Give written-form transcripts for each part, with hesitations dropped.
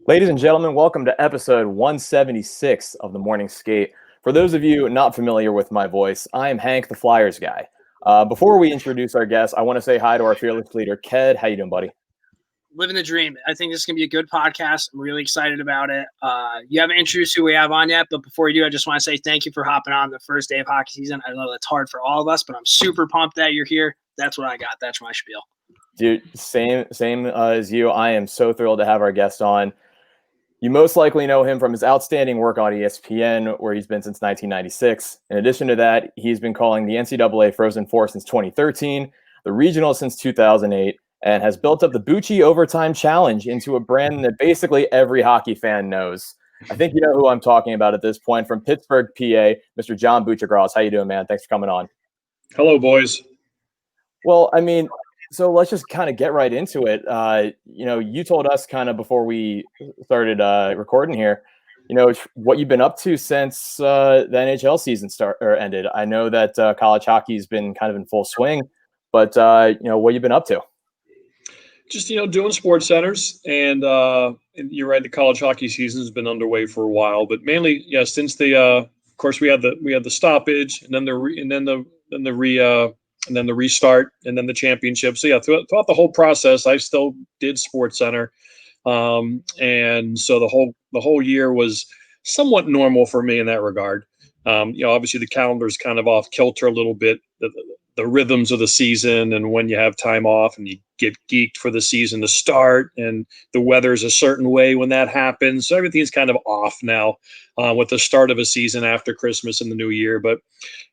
Ladies and gentlemen, welcome to episode 176 of the Morning Skate. For those of you not familiar with my voice, I am Hank, the Flyers guy. Before we introduce our guest, I want to say hi to our fearless leader, Ked. How you doing, buddy? Living the dream. I think this is going to be a good podcast. I'm really excited about it. You haven't introduced who we have on yet, but before you do, I just want to say thank you for hopping on the first day of hockey season. I know that's hard for all of us, but I'm super pumped that you're here. That's what I got. That's my spiel. Dude, same as you. I am so thrilled to have our guest on. You most likely know him from his outstanding work on ESPN, where he's been since 1996. In addition to that, he's been calling the NCAA Frozen Four since 2013, the regional since 2008, and has built up the Bucci Overtime Challenge into a brand that basically every hockey fan knows. I think you know who I'm talking about at this point. From Pittsburgh, PA, Mr. John Buccigross. How you doing, man? Thanks for coming on. Hello, boys. Well, I mean, so let's just kind of get right into it. You told us kind of before we started recording here, what you've been up to since the NHL season ended. I know that college hockey's been kind of in full swing, but what you've been up to? Just doing sports centers, and you're right. The college hockey season has been underway for a while, but mainly, since of course we had the stoppage, and then the restart, and then the championship. So throughout the whole process, I still did sports center, and so the whole year was somewhat normal for me in that regard. Obviously the calendar's kind of off kilter a little bit. The rhythms of the season and when you have time off and you get geeked for the season to start, and the weather's a certain way when that happens. So everything's kind of off now with the start of a season after Christmas and the new year. But,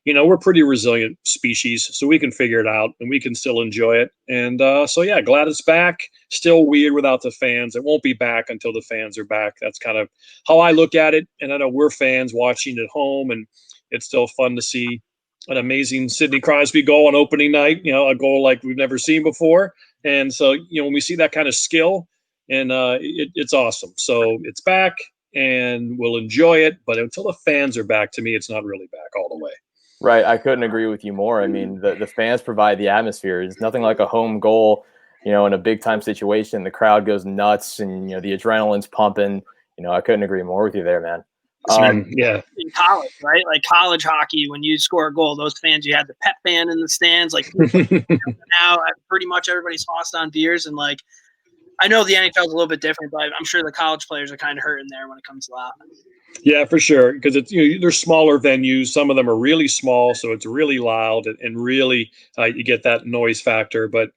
we're pretty resilient species, so we can figure it out and we can still enjoy it. And glad it's back. Still weird without the fans. It won't be back until the fans are back. That's kind of how I look at it. And I know we're fans watching at home, and it's still fun to see an amazing Sidney Crosby goal on opening night, a goal like we've never seen before. And so, when we see that kind of skill, and it's awesome. So it's back and we'll enjoy it. But until the fans are back, to me, it's not really back all the way. Right. I couldn't agree with you more. I mean, the fans provide the atmosphere. It's nothing like a home goal, in a big time situation. The crowd goes nuts and, the adrenaline's pumping. I couldn't agree more with you there, man. Yeah. In college, right? Like college hockey, when you score a goal, those fans, you had the pep band in the stands. Like now, pretty much everybody's tossed on beers, and like I know the NFL is a little bit different, but I'm sure the college players are kind of hurting there when it comes to that. Yeah, for sure, because it's they're smaller venues. Some of them are really small, so it's really loud and really you get that noise factor. But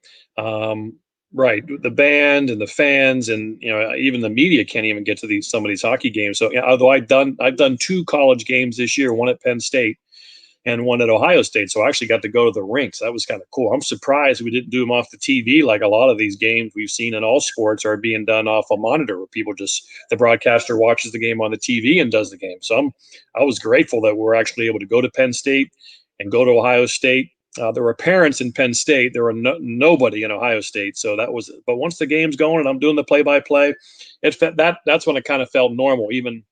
right, the band and the fans, and even the media can't even get to some of these hockey games. So although I've done 2 college games this year, one at Penn State and one at Ohio State, so I actually got to go to the rinks. That was kind of cool. I'm surprised we didn't do them off the TV like a lot of these games we've seen in all sports are being done off a monitor, where people the broadcaster watches the game on the TV and does the game. So I was grateful that we're actually able to go to Penn State and go to Ohio State. There were parents in Penn State. There were nobody in Ohio State. So but once the game's going and I'm doing the play-by-play, that's when it kind of felt normal, even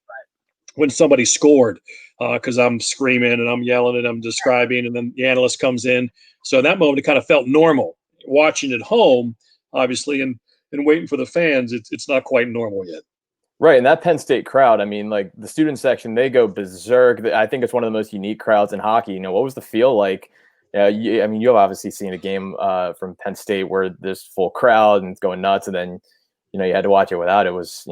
when somebody scored, because I'm screaming and I'm yelling and I'm describing, and then the analyst comes in. So at that moment, it kind of felt normal. Watching at home, obviously, and waiting for the fans, it's not quite normal yet. Right, and that Penn State crowd, I mean, like the student section, they go berserk. I think it's one of the most unique crowds in hockey. What was the feel like? You've obviously seen a game from Penn State where there's full crowd and it's going nuts, and then you had to watch it without. It was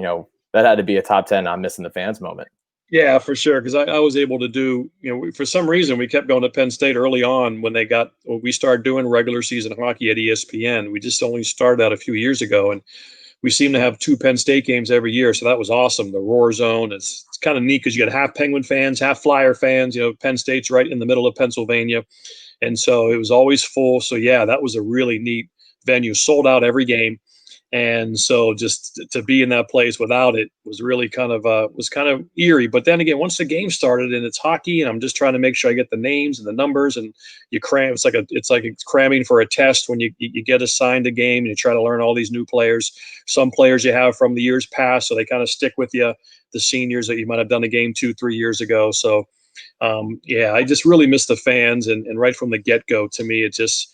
that had to be a top 10 I'm missing the fans moment. Yeah, for sure, because I was able to do, for some reason we kept going to Penn State early on when we started doing regular season hockey at ESPN. We just only started out a few years ago, and we seem to have 2 Penn State games every year, so that was awesome. The Roar Zone, it's kind of neat because you got half Penguin fans, half Flyer fans. Penn State's right in the middle of Pennsylvania, and so it was always full. So yeah, that was a really neat venue, sold out every game. And so just to be in that place without it was really kind of eerie. But then again, once the game started and it's hockey, and I'm just trying to make sure I get the names and the numbers, and you cram. It's like cramming for a test when you get assigned a game and you try to learn all these new players. Some players you have from the years past, so they kind of stick with you. The seniors that you might have done a game 2-3 years ago. So I just really miss the fans, and right from the get go, to me, it just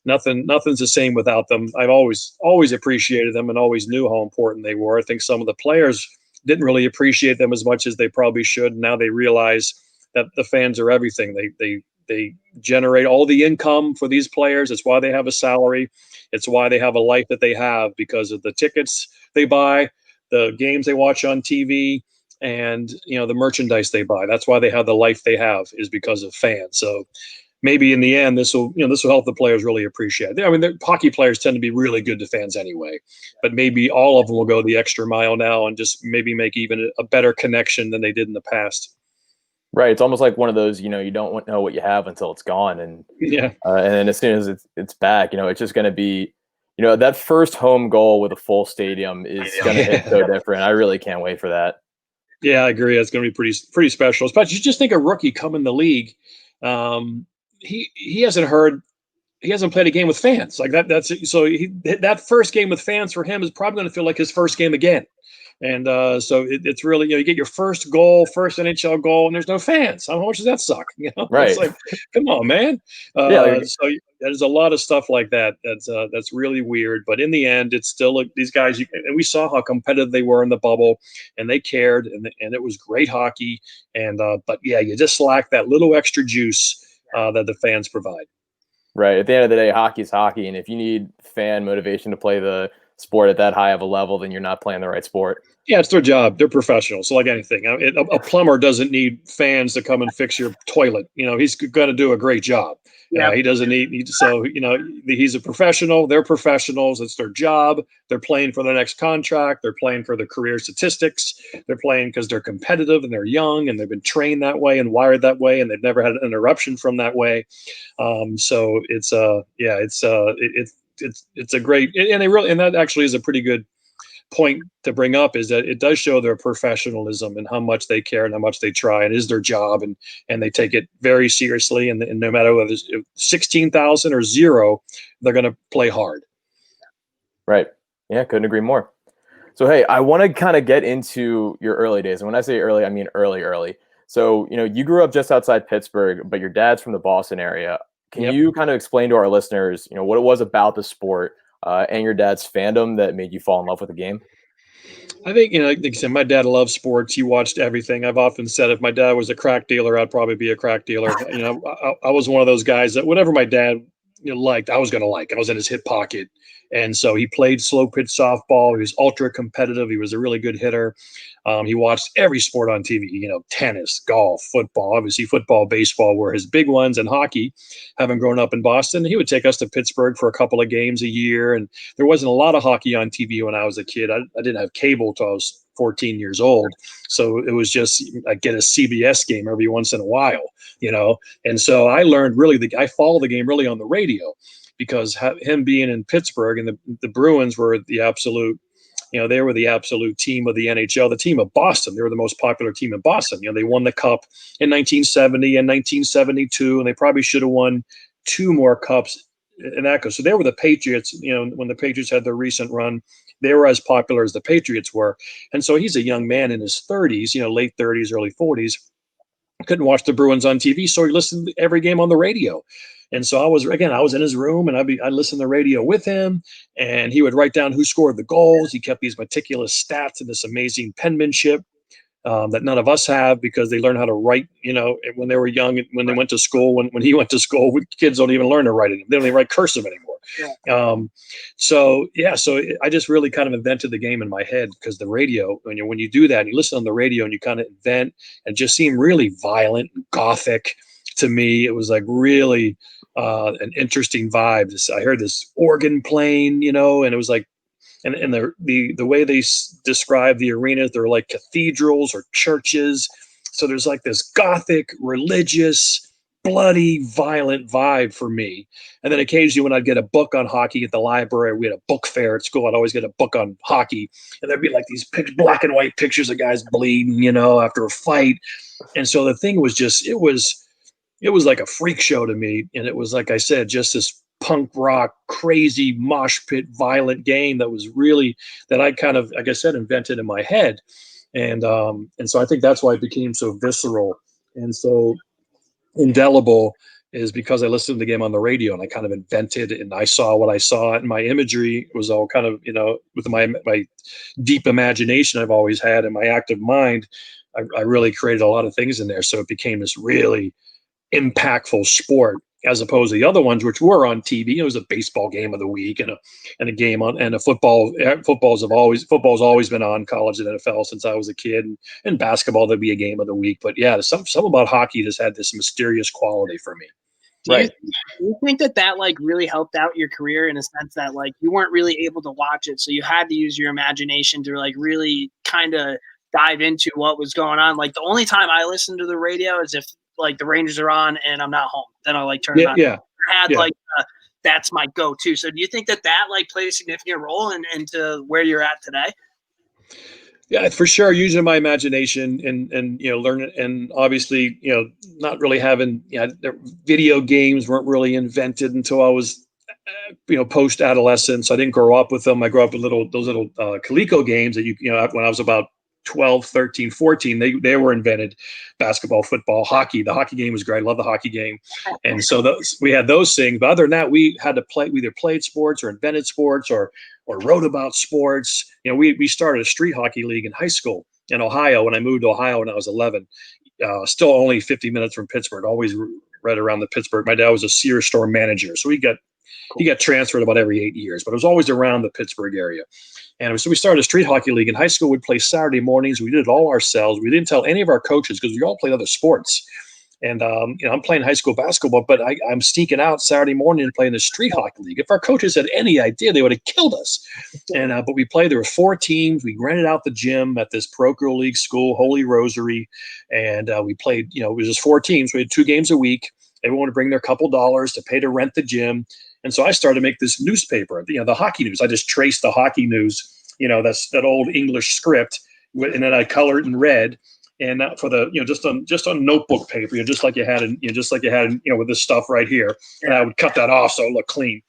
nothing's the same without them. I've always appreciated them and always knew how important they were. I think some of the players didn't really appreciate them as much as they probably should. Now they realize that the fans are everything. They generate all the income for these players. It's why they have a salary. It's why they have a life that they have, because of the tickets they buy, the games they watch on TV, and the merchandise they buy. That's why they have the life they have, is because of fans. So maybe in the end, this will help the players really appreciate it. I mean, hockey players tend to be really good to fans anyway, but maybe all of them will go the extra mile now and just maybe make even a better connection than they did in the past. Right. It's almost like one of those, you don't know what you have until it's gone. And Yeah. and then as soon as it's back, it's just going to be, that first home goal with a full stadium is going to hit so different. I really can't wait for that. Yeah, I agree. It's going to be pretty special. Especially, you just think a rookie come in the league. He hasn't played a game with fans like that. That first game with fans for him is probably going to feel like his first game again. And so it's really, you get your first NHL goal, and there's no fans. How much does that suck? Right. It's like, come on, man. Yeah. So there's a lot of stuff like that. That's really weird. But in the end, it's still like these guys. And we saw how competitive they were in the bubble, and they cared, and it was great hockey. And but yeah, you just lack that little extra juice that the fans provide. Right. At the end of the day, hockey's hockey, and if you need fan motivation to play the sport at that high of a level, then you're not playing the right sport. Yeah, it's their job. They're professionals. So like anything, a plumber doesn't need fans to come and fix your toilet. He's going to do a great job. Yeah. He doesn't need. So he's a professional. They're professionals. It's their job. They're playing for the next contract. They're playing for their career statistics. They're playing because they're competitive and they're young and they've been trained that way and wired that way, and they've never had an interruption from that way. So it's a great, and that actually is a pretty good point to bring up, is that it does show their professionalism and how much they care and how much they try, and is their job, and they take it very seriously, and no matter whether it's 16,000 or 0, they're going to play hard. Right. Yeah, couldn't agree more. So hey, I want to kind of get into your early days, and when I say early, I mean early. So you grew up just outside Pittsburgh, but your dad's from the Boston area. Can Yep. you kind of explain to our listeners what it was about the sport and your dad's fandom that made you fall in love with the game? I think, like I said, my dad loves sports. He watched everything. I've often said if my dad was a crack dealer, I'd probably be a crack dealer. I was one of those guys that whatever my dad liked, I was going to like. I was in his hip pocket. And so he played slow pitch softball. He was ultra competitive. He was a really good hitter. He watched every sport on TV, tennis, golf, football. Obviously, football, baseball were his big ones, and hockey. Having grown up in Boston, he would take us to Pittsburgh for a couple of games a year. And there wasn't a lot of hockey on TV when I was a kid. I didn't have cable till I was 14 years old. So it was just, I get a CBS game every once in a while, And so I learned I followed the game really on the radio, because him being in Pittsburgh, and the Bruins were the absolute, they were the absolute team of the NHL, the team of Boston. They were the most popular team in Boston. They won the cup in 1970 and 1972, and they probably should have won 2 more cups in that. So they were the Patriots. When the Patriots had their recent run, they were as popular as the Patriots were. And so he's a young man in his 30s, late 30s, early 40s. Couldn't watch the Bruins on TV, so he listened to every game on the radio. And so I was in his room, and I'd listen to the radio with him, and he would write down who scored the goals. He kept these meticulous stats and this amazing penmanship that none of us have, because they learned how to write, when they were young, when they went to school. When he went to school, kids don't even learn to write it. They don't even write cursive anymore. Yeah. So I just really kind of invented the game in my head, because the radio, when you do that, and you listen on the radio and you kind of invent, and just seem really violent and gothic. To me, it was like really an interesting vibe. I heard this organ playing, and it was like, and the way they describe the arenas, they're like cathedrals or churches. So there's like this gothic, religious, bloody, violent vibe for me. And then occasionally when I'd get a book on hockey at the library, we had a book fair at school, I'd always get a book on hockey, and there'd be like these black and white pictures of guys bleeding, after a fight. And so the thing was just, it was like a freak show to me. And it was, like I said, just this punk rock, crazy mosh pit, violent game that I kind of, like I said, invented in my head. And so I think that's why it became so visceral and so indelible is because I listened to the game on the radio and I kind of invented and I saw what I saw, and my imagery was all kind of, with my deep imagination I've always had and my active mind, I really created a lot of things in there. So it became this really impactful sport as opposed to the other ones, which were on TV. It was a baseball game of the week and a game on, and a football. Football's always been on, college and NFL, since I was a kid, and basketball there'd be a game of the week. But yeah, some about hockey just had this mysterious quality for me. Do you think that like really helped out your career in a sense that like you weren't really able to watch it, so you had to use your imagination to like really kind of dive into what was going on? Like the only time I listen to the radio is if like the Rangers are on and I'm not home, then I'll like turn it on. Like that's my go-to. So do you think that like played a significant role into where you're at today? Yeah, for sure. Using my imagination and learning, and obviously not really having video games weren't really invented until I was post adolescence. I didn't grow up with them. I grew up with those little Coleco games that when I was about 12, 13, 14, they were invented. Basketball, football, hockey. The hockey game was great. I love the hockey game. And so we had those things. But other than that, we had to play. We either played sports or invented sports or wrote about sports. We started a street hockey league in high school in Ohio when I moved to Ohio when I was 11. Still only 50 minutes from Pittsburgh. Always right around the Pittsburgh. My dad was a Sears store manager, so he got transferred about every 8 years, but it was always around the Pittsburgh area. And so we started a street hockey league in high school. We'd play Saturday mornings. We did it all ourselves. We didn't tell any of our coaches because we all played other sports. And I'm playing high school basketball, but I'm sneaking out Saturday morning and playing the street hockey league. If our coaches had any idea, they would have killed us. And but we played. There were 4 teams. We rented out the gym at this parochial league school, Holy Rosary, and we played. It was just 4 teams. We had 2 games a week. Everyone would bring their couple dollars to pay to rent the gym. And so I started to make this newspaper, the hockey news. I just traced the hockey news, that's that old English script, and then I colored in red, and for the, just on notebook paper, just like you had with this stuff right here. And I would cut that off so it looked clean.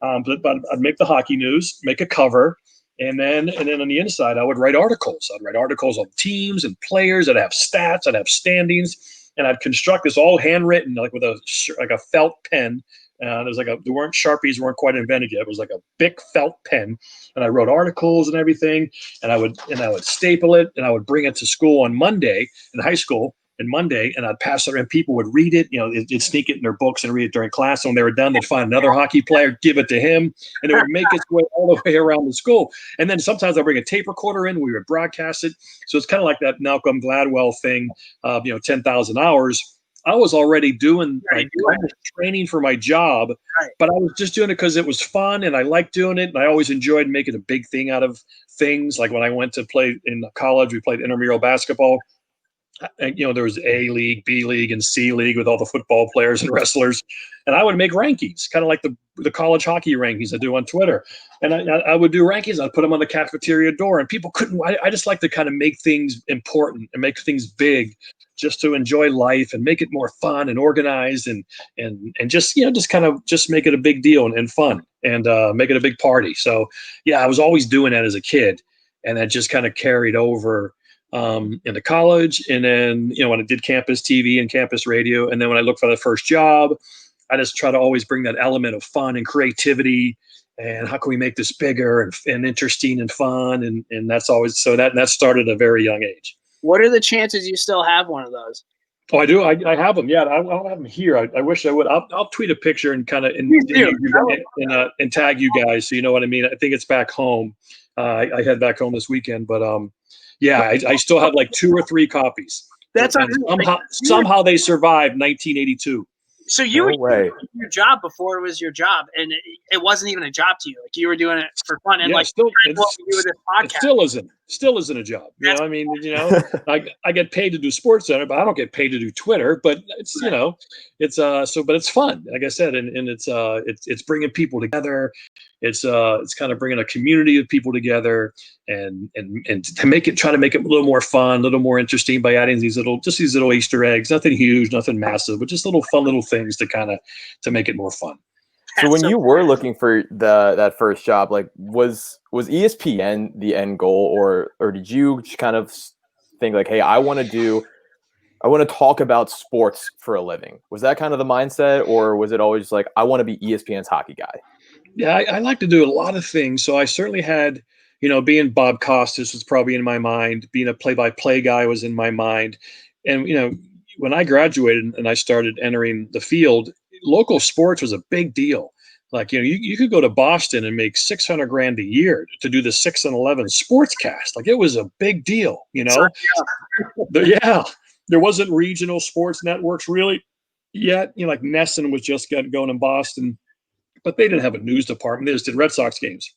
But I'd make the hockey news, make a cover, and then on the inside I would write articles. I'd write articles on teams and players. I'd have stats. I'd have standings, and I'd construct this all handwritten, like with a felt pen. Sharpies weren't quite invented yet. It was like a big felt pen, and I wrote articles and everything. And I would staple it, and I would bring it to school on Monday in high school. And I'd pass it, and people would read it. They'd sneak it in their books and read it during class. And when they were done, they'd find another hockey player, give it to him, and it would make its way all the way around the school. And then sometimes I'd bring a tape recorder in. We would broadcast it. So it's kind of like that Malcolm Gladwell thing, 10,000 hours. I was already doing training for my job, but I was just doing it because it was fun and I liked doing it. And I always enjoyed making a big thing out of things. Like when I went to play in college, we played intramural basketball. And, there was A League, B League, and C League with all the football players and wrestlers. And I would make rankings, kind of like the college hockey rankings I do on Twitter. And I would do rankings. I'd put them on the cafeteria door, and people couldn't. I just like to kind of make things important and make things big, just to enjoy life and make it more fun and organized and just just make it a big deal and fun and make it a big party. So yeah, I was always doing that as a kid, and that just kind of carried over into college. And then when I did campus TV and campus radio, and then when I looked for the first job, I just try to always bring that element of fun and creativity. And how can we make this bigger and interesting and fun? And that's always that started at a very young age. What are the chances you still have one of those? Oh, I do. I have them. Yeah, I don't have them here. I wish I would. I'll tweet a picture and kind of and tag you guys so you know what I mean. I think it's back home. I head back home this weekend, but yeah, I still have like 2 or 3 copies. That's somehow they survived 1982. So you were doing your job before it was your job, and it wasn't even a job to you. Like you were doing it for fun, and what we do with this podcast. It still isn't a job. I get paid to do Sports Center, but I don't get paid to do Twitter. But it's but it's fun. Like I said, and it's bringing people together. It's kind of bringing a community of people together, and to try to make it a little more fun, a little more interesting by adding these little Easter eggs. Nothing huge, nothing massive, but just little fun little things to make it more fun. So when you were looking for that first job, like was ESPN the end goal, or did you kind of think like, hey, I want to do I want to talk about sports for a living. Was that kind of the mindset, or was it always like, I want to be ESPN's hockey guy? Yeah, I like to do a lot of things. So I certainly had, being Bob Costas was probably in my mind. Being a play-by-play guy was in my mind. And, when I graduated and I started entering the field, local sports was a big deal. Like, you could go to Boston and make 600 grand a year to do the 6 and 11 sportscast. Like, it was a big deal, Sorry, Yeah, there wasn't regional sports networks really yet. Like Nesson was just getting going in Boston, but they didn't have a news department. They just did Red Sox games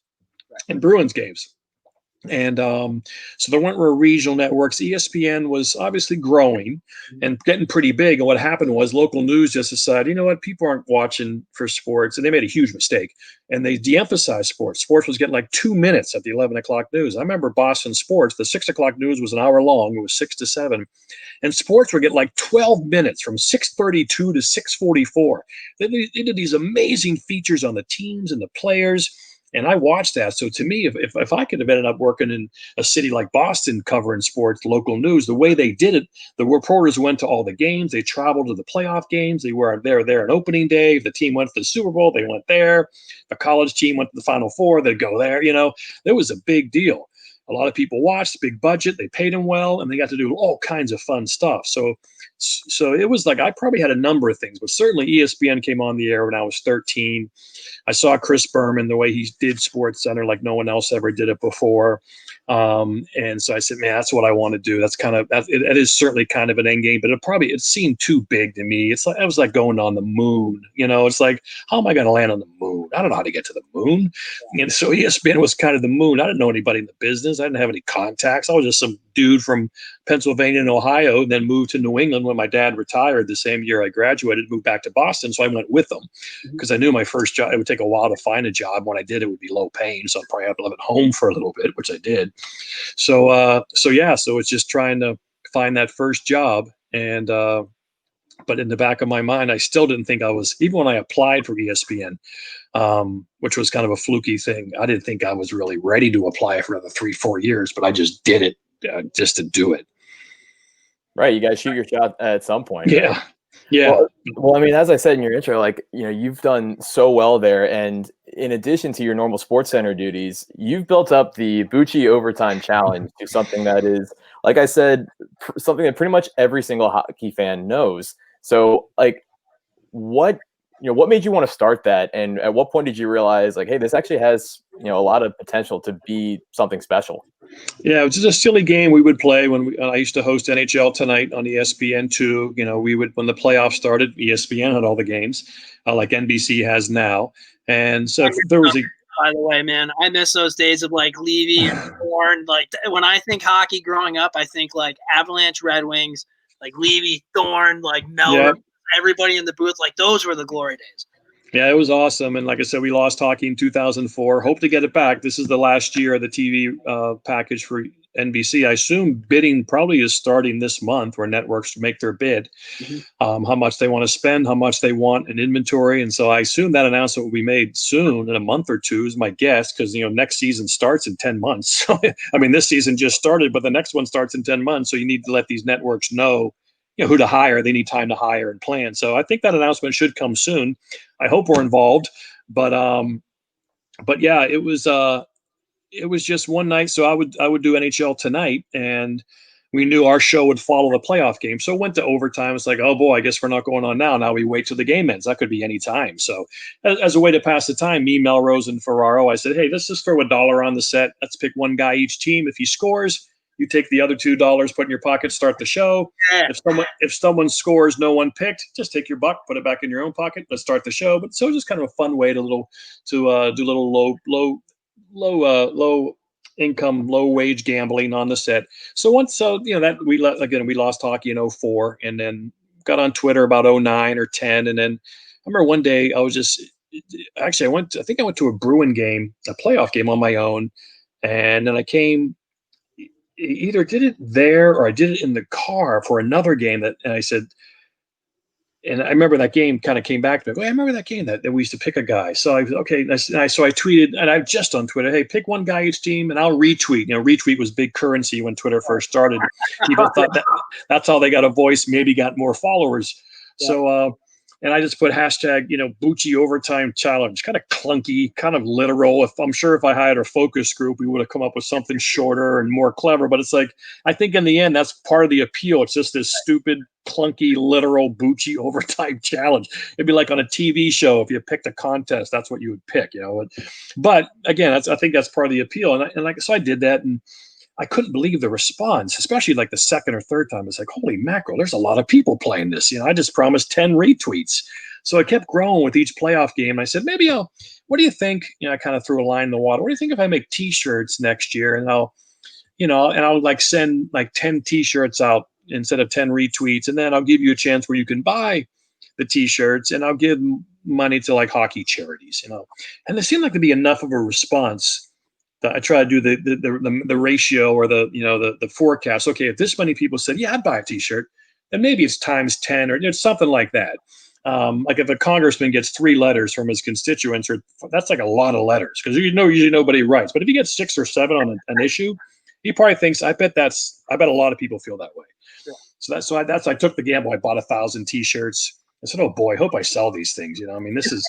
and Bruins games. And so there weren't regional networks. ESPN was obviously growing and getting pretty big. And what happened was local news just decided, you know what, people aren't watching for sports. And they made a huge mistake. And they de-emphasized sports. Sports was getting like 2 minutes at the 11 o'clock news. I remember Boston sports, the 6 o'clock news was an hour long. It was 6 to 7. And sports would get like 12 minutes from 6:32 to 6:44. They did these amazing features on the teams and the players. And I watched that. So to me, if I could have ended up working in a city like Boston covering sports, local news, the way they did it, the reporters went to all the games. They traveled to the playoff games. They were there on opening day. If the team went to the Super Bowl, they went there. The college team went to the Final Four, they'd go there. It was a big deal. A lot of people watched, big budget, they paid them well, and they got to do all kinds of fun stuff. So it was like I probably had a number of things, but certainly ESPN came on the air when I was 13. I saw Chris Berman, the way he did Sports Center like no one else ever did it before. And so I said, man, that's what I want to do. That's kind of, it is certainly kind of an end game, but it seemed too big to me. It's like, I was like going on the moon, it's like, how am I going to land on the moon? I don't know how to get to the moon. And so ESPN was kind of the moon. I didn't know anybody in the business. I didn't have any contacts. I was just some dude from Pennsylvania and Ohio, and then moved to New England when my dad retired the same year I graduated, moved back to Boston. So I went with them because I knew my first job, it would take a while to find a job. When I did, it would be low paying. So I'd probably have to live at home for a little bit, which I did. So it's just trying to find that first job. And, but in the back of my mind, I still didn't think I was, even when I applied for ESPN, which was kind of a fluky thing. I didn't think I was really ready to apply for another 3-4 years, but I just did it just to do it. Right. You got to shoot your shot at some point. Yeah. Right? Yeah. Well, I mean, as I said in your intro, like, you've done so well there. And in addition to your normal Sports Center duties, you've built up the Bucci Overtime Challenge to something that is, like I said, something that pretty much every single hockey fan knows. So, like, what made you want to start that? And at what point did you realize, like, hey, this actually has, a lot of potential to be something special? Yeah, it was just a silly game we would play when I used to host NHL Tonight on ESPN2. We would, when the playoffs started, ESPN had all the games, like NBC has now. And so there was by the way, man, I miss those days of like Levy and Thorne. Like when I think hockey growing up, I think like Avalanche, Red Wings, like Levy, Thorne, like Melrose, everybody in the booth. Like those were the glory days. Yeah, it was awesome. And like I said, we lost hockey in 2004. Hope to get it back. This is the last year of the TV package for NBC. I assume bidding probably is starting this month, where networks make their bid, how much they want to spend, how much they want in inventory. And so I assume that announcement will be made soon, in a month or two is my guess, because, next season starts in 10 months. So, I mean, this season just started, but the next one starts in 10 months. So you need to let these networks know, who to hire. They need time to hire and plan. So I think that announcement should come soon. I hope we're involved, but yeah, it was just one night. So I would do NHL Tonight, and we knew our show would follow the playoff game. So it went to overtime. It's like, oh boy, I guess we're not going on now. Now we wait till the game ends. That could be any time. So as a way to pass the time, me, Melrose, and Ferraro, I said, hey, let's just throw $1 on the set. Let's pick one guy each team. If he scores, you take the other $2, put in your pocket, start the show. Yeah. If someone scores, no one picked, just take your buck, put it back in your own pocket. Let's start the show. But so just kind of a fun way to do little low income, low wage gambling on the set. So that we lost hockey in 2004, and then got on Twitter about 2009 or 10. And then I remember one day I was I went to a Bruin game, a playoff game on my own. And then I either did it there or I did it in the car for another game and I said, and I remember that game kind of came back to me. I remember that game that we used to pick a guy. So I was okay. So I tweeted, and I've just on Twitter, hey, pick one guy each team, and I'll retweet. Retweet was big currency when Twitter first started. People thought that's how they got a voice, maybe got more followers. Yeah. So and I just put hashtag, Bucci overtime challenge, kind of clunky, kind of literal. I'm sure if I had a focus group, we would have come up with something shorter and more clever. But it's like, I think in the end, that's part of the appeal. It's just this stupid, clunky, literal Bucci overtime challenge. It'd be like on a TV show. If you picked a contest, that's what you would pick, But again, I think that's part of the appeal. So I did that, and I couldn't believe the response, especially like the second or third time. It's like, holy mackerel, there's a lot of people playing this. I just promised 10 retweets. So I kept growing with each playoff game. I said, what do you think? I kind of threw a line in the water. What do you think if I make t-shirts next year, and I'll like send like 10 t-shirts out instead of 10 retweets. And then I'll give you a chance where you can buy the t-shirts, and I'll give money to like hockey charities, and there seemed like to be enough of a response. I try to do the ratio or the forecast. Okay, if this many people said, yeah, I'd buy a t-shirt, then maybe it's times 10 or it's something like that. Like if a congressman gets 3 letters from his constituents, that's like a lot of letters, because usually nobody writes. But if he gets 6 or 7 on an issue, he probably thinks, I bet a lot of people feel that way. Yeah. So I took the gamble. I bought 1,000 t-shirts. I said, oh boy, I hope I sell these things. This is,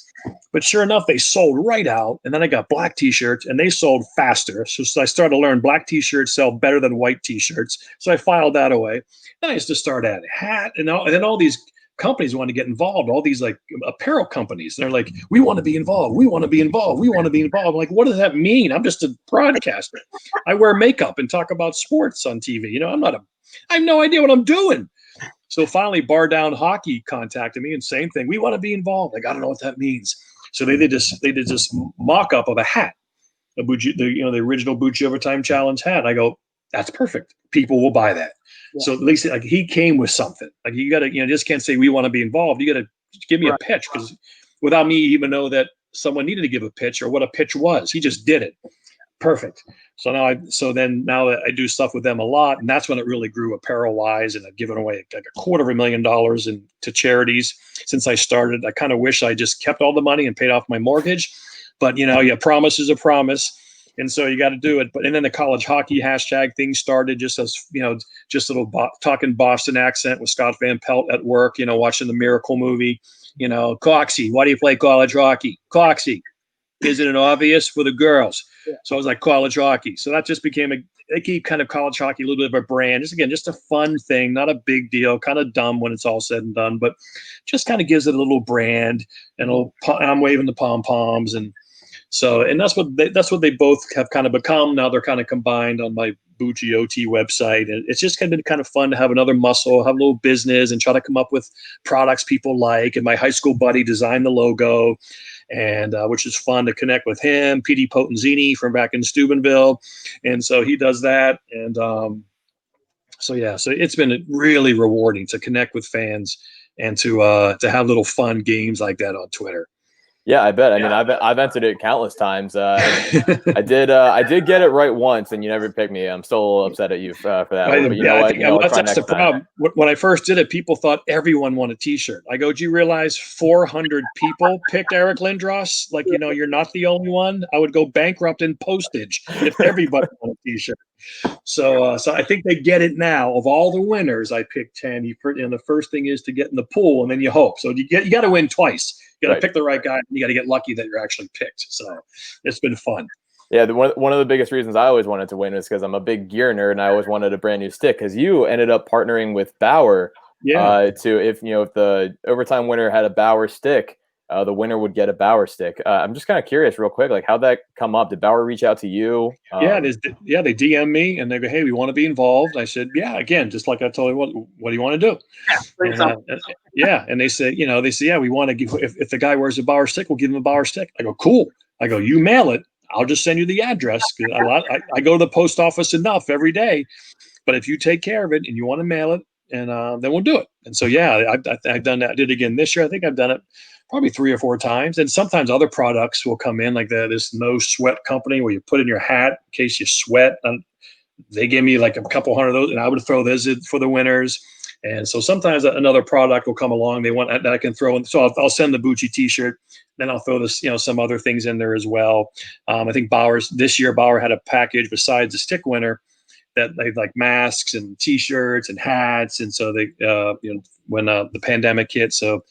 but sure enough, they sold right out. And then I got black t-shirts, and they sold faster. So I started to learn black t-shirts sell better than white t-shirts. So I filed that away. Then I used to start adding hat, and then all these companies want to get involved, all these like apparel companies. And they're like, we want to be involved. We want to be involved. We want to be involved. I'm like, what does that mean? I'm just a broadcaster. I wear makeup and talk about sports on TV. I have no idea what I'm doing. So finally, Bar Down Hockey contacted me, and same thing. We want to be involved. Like, I don't know what that means. So they did this mock up of a hat, the original Bucci Overtime Challenge hat. I go, that's perfect. People will buy that. Yeah. So at least like he came with something. Like you got to just can't say we want to be involved. You got to give me a pitch, because without me even know that someone needed to give a pitch or what a pitch was, he just did it. Perfect. So now that I do stuff with them a lot, and that's when it really grew apparel wise, and I've given away like $250,000 to charities since I started. I kind of wish I just kept all the money and paid off my mortgage, but a promise is a promise. And so you got to do it. And then the college hockey hashtag thing started just as, just a little talking Boston accent with Scott Van Pelt at work, watching the Miracle movie, Coxie, why do you play college hockey? Coxie, isn't it obvious for the girls? Yeah. So I was like college hockey. So that just became they keep kind of college hockey a little bit of a brand. Just a fun thing, not a big deal, kind of dumb when it's all said and done, but just kind of gives it a little brand, and I'm waving the pom-poms. And so, and that's what they both have kind of become. Now they're kind of combined on my Bucci OT website. And it's just been kind of fun to have another muscle, have a little business, and try to come up with products people like. And my high school buddy designed the logo, and which is fun to connect with him, P.D. Potenzini from back in Steubenville. And so he does that. And so it's been really rewarding to connect with fans and to have little fun games like that on Twitter. Yeah, I bet. I mean, I've entered it countless times. I did get it right once, and you never picked me. I'm still a little upset at you for that. But that's the problem. When I first did it, people thought everyone won a T-shirt. I go, do you realize 400 people picked Eric Lindros? Like, you're not the only one. I would go bankrupt in postage if everybody won a T-shirt. So I think they get it now. Of all the winners, I picked 10. And the first thing is to get in the pool, and then you hope. So you got to win twice. You got to pick the right guy, and you got to get lucky that you're actually picked. So it's been fun. Yeah, one of the biggest reasons I always wanted to win is because I'm a big gear nerd, and I always wanted a brand new stick. Because you ended up partnering with Bauer, if the overtime winner had a Bauer stick, the winner would get a Bauer stick. I'm just kind of curious, real quick, like how'd that come up? Did Bauer reach out to you? They DM me and they go, "Hey, we want to be involved." I said, "Yeah." Again, just like I told you, what do you want to do? And they say, yeah, we want to give. If the guy wears a Bauer stick, we'll give him a Bauer stick. I go, cool. I go, you mail it. I'll just send you the address. I go to the post office enough every day, but if you take care of it and you want to mail it, and then we'll do it. And so, I've done that. I did it again this year. I think I've done it probably 3 or 4 times. And sometimes other products will come in, like this no sweat company where you put in your hat in case you sweat. They gave me like a couple hundred of those, and I would throw those in for the winners. And so sometimes another product will come along. They want that I can throw in. So I'll send the Bucci T-shirt. Then I'll throw this, some other things in there as well. I think this year Bauer had a package besides the stick winner that they like masks and T-shirts and hats. And so they, when the pandemic hit, so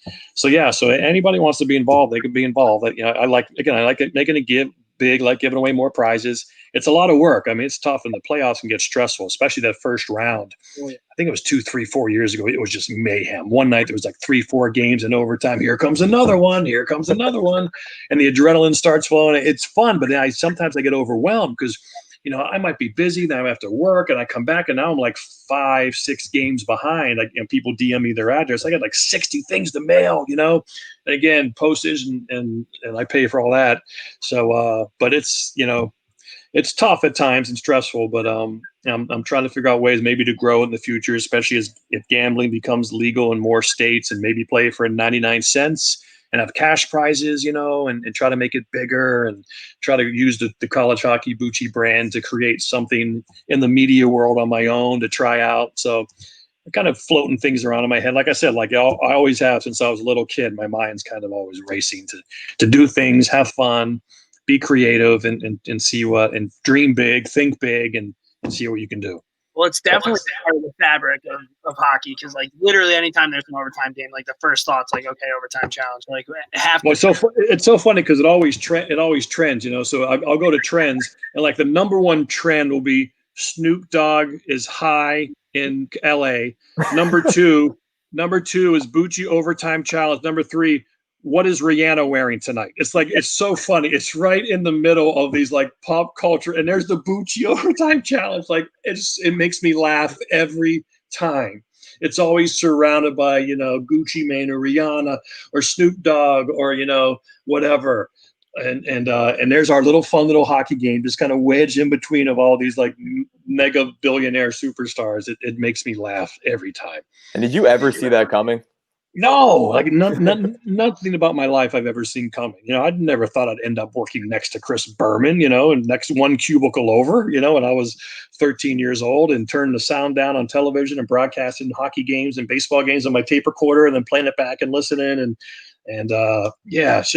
anybody wants to be involved, they can be involved. I like making a give big, like giving away more prizes. It's a lot of work. I mean, it's tough, and the playoffs can get stressful, especially that first round. I think it was 2, 3, 4 years ago. It was just mayhem. One night there was like 3, 4 games in overtime. Here comes another one. Here comes another one, and the adrenaline starts flowing. It's fun, but then sometimes I get overwhelmed because I might be busy, then I have to work, and I come back, and now I'm like 5, 6 games behind. And people DM me their address. I got like 60 things to mail, And again, postage and I pay for all that. So, but it's it's tough at times and stressful. But I'm trying to figure out ways maybe to grow in the future, especially if gambling becomes legal in more states, and maybe play for 99 cents. And have cash prizes, and try to make it bigger, and try to use the college hockey Bucci brand to create something in the media world on my own to try out. So I'm kind of floating things around in my head. Like I said, like I always have since I was a little kid, my mind's kind of always racing to do things, have fun, be creative, and see what, and dream big, think big, and see what you can do. Well, it's definitely part of the fabric of hockey, because like literally anytime there's an overtime game, like the first thought's like, okay, overtime challenge. Like half. Well, it's so funny because it always trends, So I'll go to trends, and like the number one trend will be Snoop Dogg is high in L.A. Number two is Bucci overtime challenge. Number 3, what is Rihanna wearing tonight? It's like, it's so funny. It's right in the middle of these like pop culture, and there's the Bucci overtime challenge. Like it makes me laugh every time. It's always surrounded by, Gucci Mane or Rihanna or Snoop Dogg or, whatever. And there's our fun little hockey game, just kind of wedged in between of all these like mega billionaire superstars. It makes me laugh every time. And did you ever see that coming? No, like nothing about my life I've ever seen coming. I'd never thought I'd end up working next to Chris Berman, and next one cubicle over, when I was 13 years old, and turning the sound down on television and broadcasting hockey games and baseball games on my tape recorder, and then playing it back and listening. And it's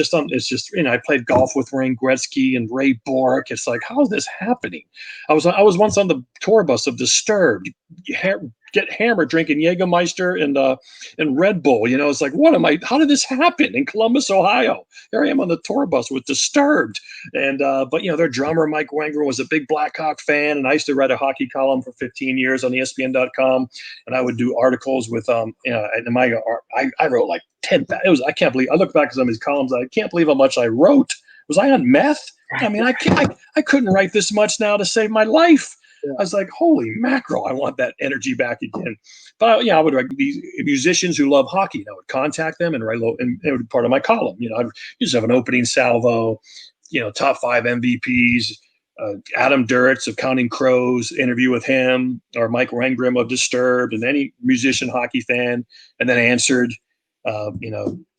just I played golf with Wayne Gretzky and Ray Bork. It's like, how is this happening? I was once on the tour bus of Disturbed. Get hammered drinking Jägermeister and Red Bull. It's like, how did this happen in Columbus, Ohio? Here I am on the tour bus with Disturbed. And, but their drummer, Mike Wenger, was a big Blackhawk fan. And I used to write a hockey column for 15 years on ESPN.com. And I would do articles with, I wrote like 10, I can't believe, I look back at some of these columns, I can't believe how much I wrote. Was I on meth? I mean, I couldn't write this much now to save my life. Yeah. I was like, holy mackerel, I want that energy back again. But I would write these musicians who love hockey. I would contact them and write, and it would be part of my column. I'd just have an opening salvo, top 5 MVPs, Adam Duritz of Counting Crows, interview with him, or Mike Rangrim of Disturbed, and any musician hockey fan, and then answered,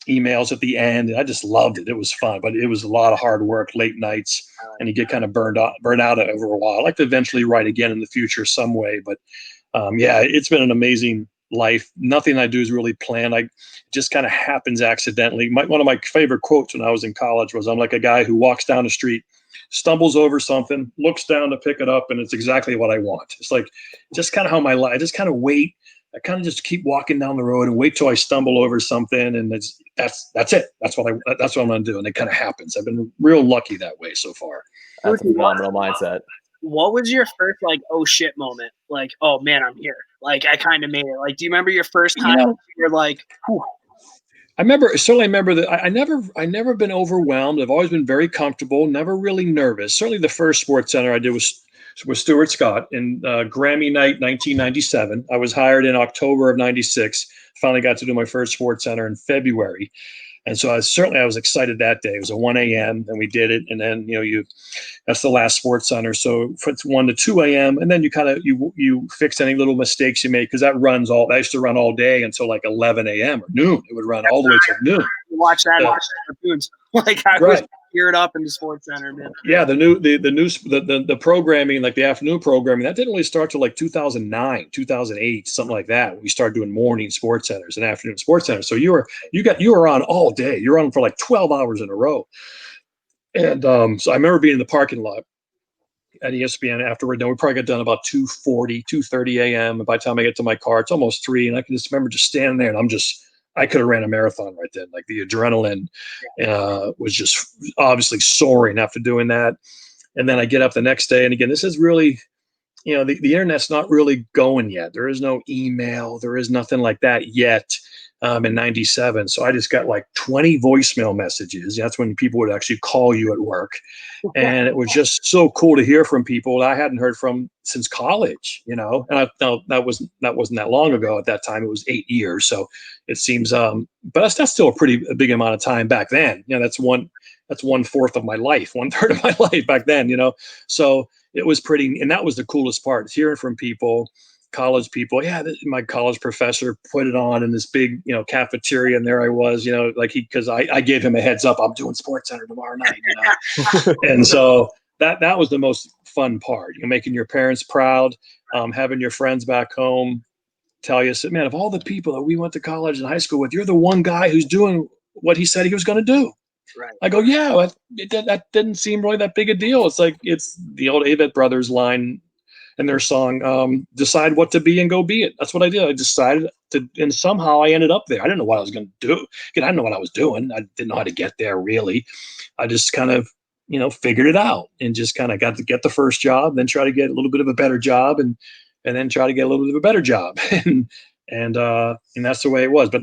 emails at the end. And I just loved it. It was fun, but it was a lot of hard work, late nights, and you get kind of burned out over a while. I'd like to eventually write again in the future some way, but it's been an amazing life. Nothing I do is really planned. It just kind of happens accidentally. One of my favorite quotes when I was in college was, I'm like a guy who walks down the street, stumbles over something, looks down to pick it up, and it's exactly what I want. It's like just kind of how my life, I just kind of wait. I kind of just keep walking down the road and wait till I stumble over something, and that's it. That's what I'm going to do, and it kind of happens. I've been real lucky that way so far. That's a phenomenal mindset. What was your first like oh shit moment? Like, oh man, I'm here. Like I kind of made it. Like, do you remember your first time you're like? Whew. I remember that I never been overwhelmed. I've always been very comfortable, never really nervous. Certainly the first Sports Center I did was Stuart Scott in Grammy night 1997. I was hired in October of 96. Finally got to do my first Sports Center in February. And so I was excited that day. It was a 1 a.m. and we did it. And then, that's the last Sports Center. So it's 1 to 2 a.m. And then you fix any little mistakes you make, because that used to run all day until like 11 a.m. or noon. It would run all the way till noon. Watch that. Watch cartoons. Like I right. gear it up in the Sports Center, man. Yeah, the programming, like the afternoon programming, that didn't really start till like 2009, 2008, something like that. We started doing morning sports centers and afternoon sports centers. So you were on all day. You're on for like 12 hours in a row. And so I remember being in the parking lot at ESPN afterward. Then we probably got done about 2:30 a.m. And by the time I get to my car, it's almost 3. And I can just remember just standing there, and I could have ran a marathon right then. Like the adrenaline was just obviously soaring after doing that. And then I get up the next day, and again, this is really, the internet's not really going yet. There is no email. There is nothing like that yet in 97. So I just got like 20 voicemail messages. That's when people would actually call you at work. And it was just so cool to hear from people that I hadn't heard from since college, And I thought that wasn't that long ago at that time. It was 8 years. So it seems, but that's still a big amount of time back then. That's 1/4 of my life, 1/3 of my life back then, So it was pretty, and that was the coolest part, is hearing from people, college people. Yeah, my college professor put it on in this big, cafeteria, and there I was, because I gave him a heads up, I'm doing Sports Center tomorrow night, and so that was the most fun part, making your parents proud, having your friends back home tell you, man, of all the people that we went to college and high school with, you're the one guy who's doing what he said he was going to do. Right. I go, yeah, that didn't seem really that big a deal. It's like, it's the old Avett Brothers line in their song, decide what to be and go be it. That's what I did. I decided to, and somehow I ended up there. I didn't know what I was going to do. I didn't know what I was doing. I didn't know how to get there, really. I just kind of, figured it out, and just kind of got to get the first job, then try to get a little bit of a better job, and then try to get a little bit of a better job. And that's the way it was. But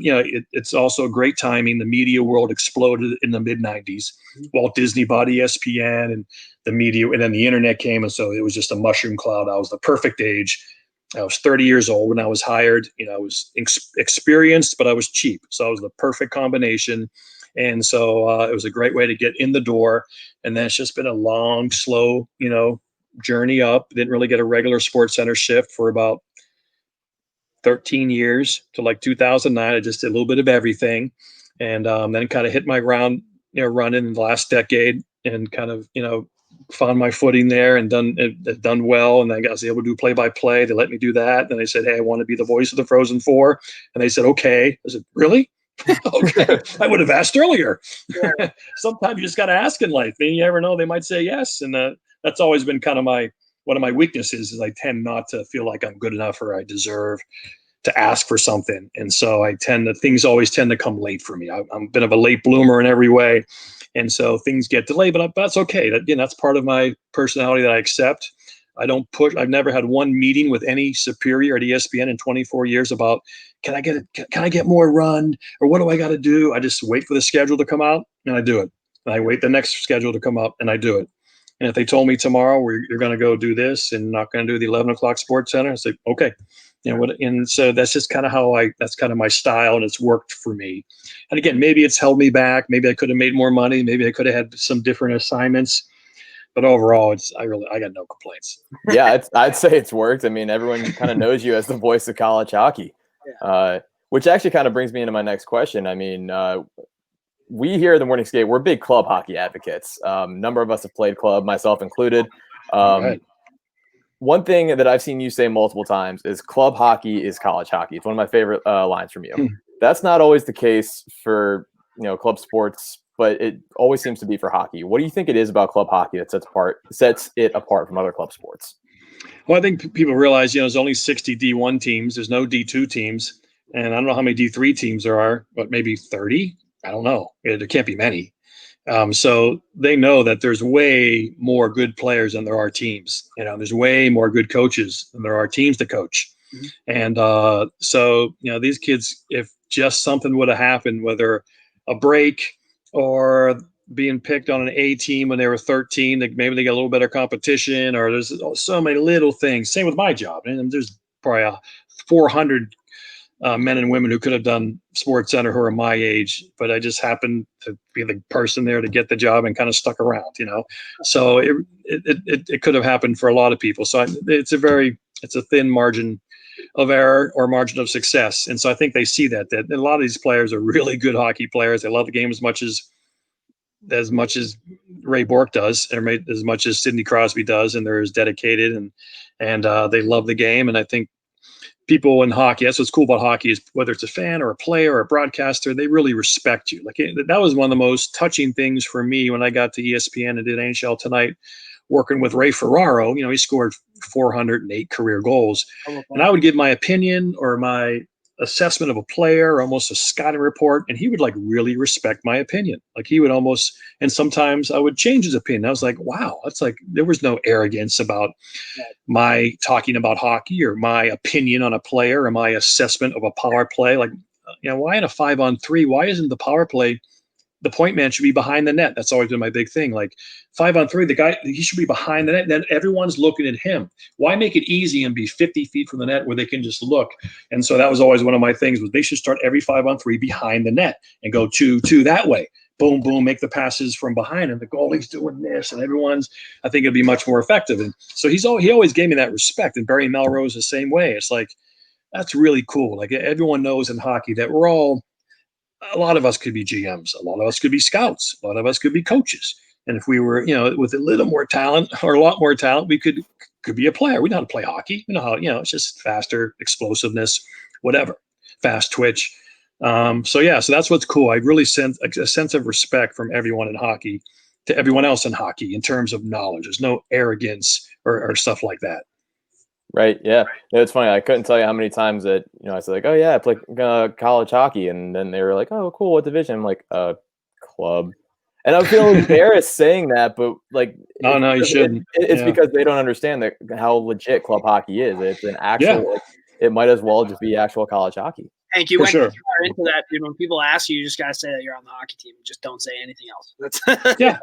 it's also great timing. The media world exploded in the mid 90s. Walt Disney bought ESPN, and the media, and then the internet came, and so it was just a mushroom cloud. I was the perfect age. I was 30 years old when I was hired. I was experienced, but I was cheap, so I was the perfect combination. And so it was a great way to get in the door. And then it's just been a long, slow, journey up. Didn't really get a regular Sports Center shift for about 13 years to like 2009. I just did a little bit of everything, and then kind of hit my ground, running in the last decade, and kind of, found my footing there, and done well. And I was able to do play-by-play. They let me do that. And they said, hey, I want to be the voice of the Frozen Four. And they said, okay. I said, really? Okay. I would have asked earlier. Yeah. Sometimes you just got to ask in life, and you never know, they might say yes. And that's always been kind of one of my weaknesses, is I tend not to feel like I'm good enough or I deserve to ask for something. And so things always tend to come late for me. I'm a bit of a late bloomer in every way. And so things get delayed, but that's okay. That's part of my personality that I accept. I don't push. I've never had one meeting with any superior at ESPN in 24 years about, can I get more run, or what do I got to do? I just wait for the schedule to come out, and I do it. And I wait the next schedule to come up, and I do it. And if they told me tomorrow you're going to go do this and not going to do the 11 o'clock Sports Center, I say, okay. And so that's just kind of that's kind of my style, and it's worked for me. And again, maybe it's held me back. Maybe I could have made more money. Maybe I could have had some different assignments. But overall, I got no complaints. Yeah, I'd say it's worked. I mean, everyone kind of knows you as the voice of college hockey, which actually kind of brings me into my next question. I mean, we here at the Morning Skate, we're big club hockey advocates. Number of us have played club, myself included. Right. One thing that I've seen you say multiple times is club hockey is college hockey. It's one of my favorite lines from you. That's not always the case for club sports, but it always seems to be for hockey. What do you think it is about club hockey that sets it apart from other club sports? Well, I think people realize, there's only 60 D1 teams. There's no D2 teams. And I don't know how many D3 teams there are, but maybe 30. I don't know. There can't be many. So they know that there's way more good players than there are teams. There's way more good coaches than there are teams to coach. And so, these kids, if just something would have happened, whether a break or being picked on an A team when they were 13, maybe they get a little better competition, or there's so many little things. Same with my job. And there's probably 400 men and women who could have done Sports Center who are my age, but I just happened to be the person there to get the job and kind of stuck around, So it could have happened for a lot of people. So it's a thin margin of error or margin of success. And so I think they see that a lot of these players are really good hockey players. They love the game as much as as much as Ray Bork does, or as much as Sidney Crosby does, and they're as dedicated and they love the game. And I think people in hockey, that's what's cool about hockey, is whether it's a fan or a player or a broadcaster, they really respect you. Like that was one of the most touching things for me when I got to ESPN and did NHL Tonight, working with Ray Ferraro. He scored 408 career goals, and I would give my opinion or my assessment of a player, or almost a scouting report, and he would like really respect my opinion. Like he would almost, and sometimes I would change his opinion. I was like, wow, that's like, there was no arrogance about my talking about hockey or my opinion on a player or my assessment of a power play. Like, why in a 5-on-3, why isn't the power play, the point man should be behind the net? That's always been my big thing. Like 5-on-3, the guy, he should be behind the net. Then everyone's looking at him. Why make it easy and be 50 feet from the net where they can just look? And so that was always one of my things, was they should start every 5-on-3 behind the net and go 2-2 that way. Boom, boom, make the passes from behind, and the goalie's doing this, and everyone's, I think it'd be much more effective. And so he always gave me that respect. And Barry Melrose the same way. It's like, that's really cool. Like everyone knows in hockey that a lot of us could be GMs, a lot of us could be scouts, a lot of us could be coaches. And if we were, with a little more talent or a lot more talent, we could be a player. We know how to play hockey. We know how, it's just faster, explosiveness, whatever, fast twitch. So that's what's cool. I really sense a sense of respect from everyone in hockey to everyone else in hockey in terms of knowledge. There's no arrogance or stuff like that. Right. Yeah. It's funny. I couldn't tell you how many times that, I said like, oh yeah, I play college hockey. And then they were like, oh, cool. What division? I'm like, club. And I'm feeling embarrassed saying that, but like, no, you shouldn't. It's because they don't understand how legit club hockey is. It's an actual, it might as well just be actual college hockey. Hank, you went too far into that, dude. When people ask you, you just gotta say that you're on the hockey team. Just don't say anything else. That's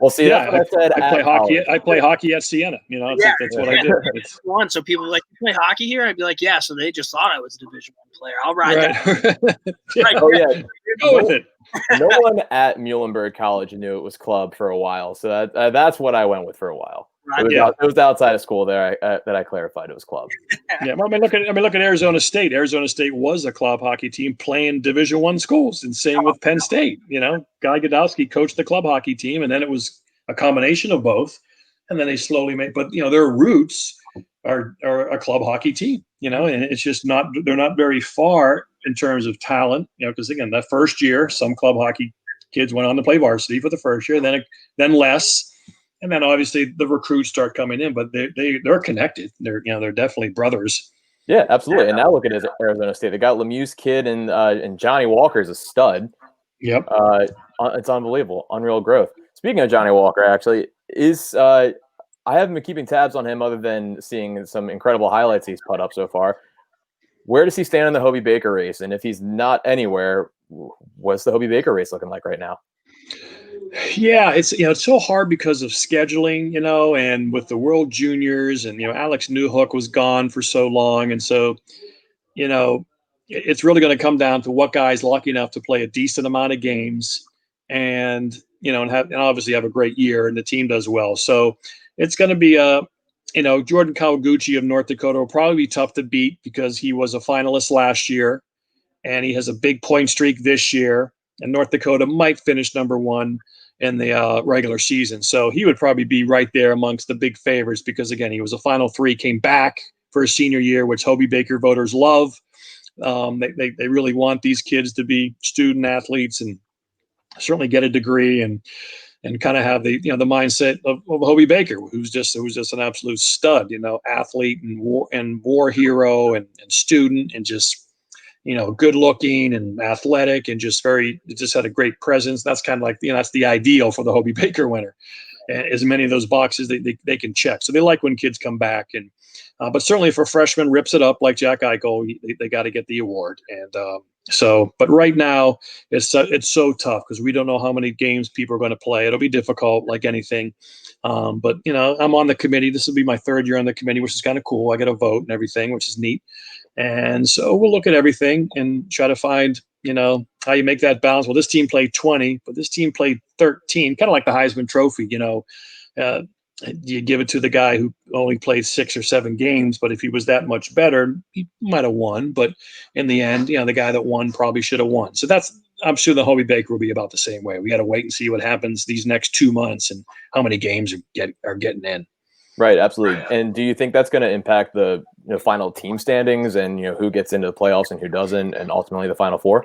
Well, see, that's what I said. I play hockey. I play hocky at Siena. That's what I do. One, so people are like, you play hockey here? I'd be like, yeah. So they just thought I was a Division I player. I'll ride that. Oh yeah, go with it. No one at Muhlenberg College knew it was club for a while, so that's what I went with for a while. It was outside of school there that I clarified it was club. Yeah, well, look at Arizona State. Arizona State was a club hockey team playing Division I schools, and same with Penn State. Guy Godowski coached the club hockey team, and then it was a combination of both, and then they slowly made. But their roots are a club hockey team. And it's just they're not very far in terms of talent. Because again, that first year, some club hockey kids went on to play varsity for the first year, then less. And then obviously the recruits start coming in, but they're connected. They're definitely brothers. Yeah, absolutely. And now look at Arizona State. They got Lemieux's kid and Johnny Walker's a stud. Yep. It's unbelievable, unreal growth. Speaking of Johnny Walker, actually, I haven't been keeping tabs on him other than seeing some incredible highlights he's put up so far. Where does he stand in the Hobie Baker race? And if he's not anywhere, what's the Hobie Baker race looking like right now? Yeah, it's so hard because of scheduling, and with the World Juniors, and Alex Newhook was gone for so long, and so it's really going to come down to what guy's lucky enough to play a decent amount of games, and and obviously have a great year, and the team does well. So it's going to be Jordan Kawaguchi of North Dakota will probably be tough to beat because he was a finalist last year, and he has a big point streak this year. And North Dakota might finish number one in the regular season. So he would probably be right there amongst the big favorites because, again, he was a Final Three, came back for his senior year, which Hobie Baker voters love. They really want these kids to be student athletes and certainly get a degree and kind of have the mindset of Hobie Baker, who's just an absolute stud, athlete and war hero and student and just good looking and athletic and just had a great presence. That's kind of like, that's the ideal for the Hobie Baker winner. And as many of those boxes they can check. So they like when kids come back. And but certainly if a freshman rips it up like Jack Eichel, they got to get the award. And but right now it's so tough because we don't know how many games people are going to play. It'll be difficult like anything. But I'm on the committee. This will be my third year on the committee, which is kind of cool. I get a vote and everything, which is neat. And so we'll look at everything and try to find, how you make that balance. Well, this team played 20, but this team played 13, kind of like the Heisman Trophy, you give it to the guy who only played 6 or 7 games, but if he was that much better, he might have won. But in the end, the guy that won probably should have won. So that's I'm sure the Hobie Baker will be about the same way. We got to wait and see what happens these next 2 months and how many games are getting in. Right, absolutely. And do you think that's going to impact the final team standings and who gets into the playoffs and who doesn't, and ultimately the Final Four?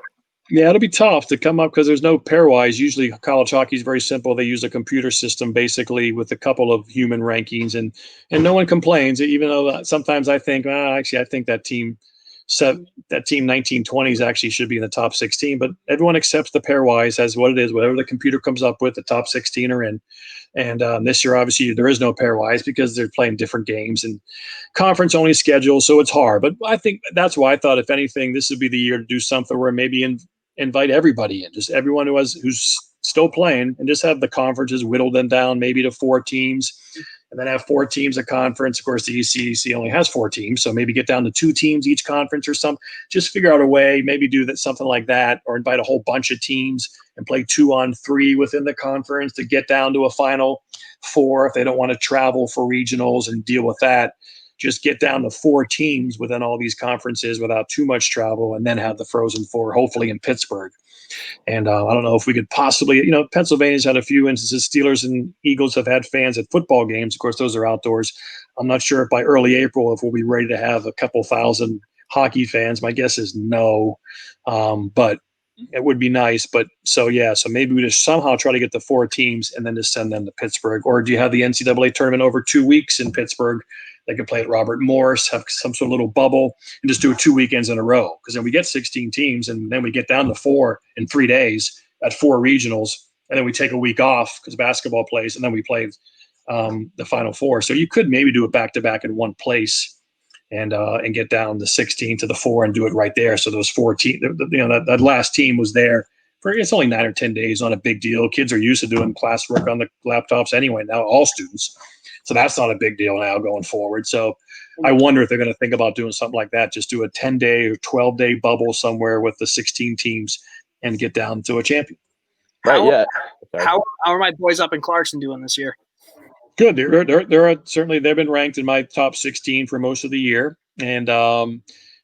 Yeah, it'll be tough to come up because there's no pairwise. Usually, college hockey is very simple. They use a computer system basically with a couple of human rankings, and no one complains. Even though sometimes I think, actually, I think that team 1920s actually should be in the top 16. But everyone accepts the pairwise as what it is. Whatever the computer comes up with, the top 16 are in. And this year, obviously, there is no pairwise because they're playing different games and conference only schedule, so it's hard. But I think that's why I thought, if anything, this would be the year to do something where maybe invite everybody in, just everyone who's still playing, and just have the conferences whittle them down maybe to 4 teams, and then have 4 teams a conference. Of course, the ECAC only has 4 teams, so maybe get down to 2 teams each conference or something. Just figure out a way, maybe do that, something like that, or invite a whole bunch of teams and play 2-on-3 within the conference to get down to a Final Four if they don't want to travel for regionals and deal with that. Just get down to 4 teams within all these conferences without too much travel, and then have the Frozen Four, hopefully in Pittsburgh. And I don't know if we could possibly, Pennsylvania's had a few instances. Steelers and Eagles have had fans at football games. Of course, those are outdoors. I'm not sure if by early April if we'll be ready to have a couple thousand hockey fans. My guess is no, but it would be nice. But so maybe we just somehow try to get the 4 teams and then just send them to Pittsburgh. Or do you have the NCAA tournament over 2 weeks in Pittsburgh? They could play at Robert Morris, have some sort of little bubble, and just do it 2 weekends in a row. Because then we get 16 teams, and then we get down to 4 in 3 days at 4 regionals, and then we take a week off because basketball plays, and then we play the Final Four. So you could maybe do it back-to-back in one place, and get down the 16 to the 4 and do it right there. So those 4 teams, that last team was there for, it's only 9 or 10 days, not a big deal. Kids are used to doing classwork on the laptops anyway now, all students. So that's not a big deal now going forward. So I wonder if they're going to think about doing something like that, just do a 10-day or 12-day bubble somewhere with the 16 teams and get down to a champion. Right, yeah. How are my boys up in Clarkson doing this year? Good. They're certainly, they've been ranked in my top 16 for most of the year. And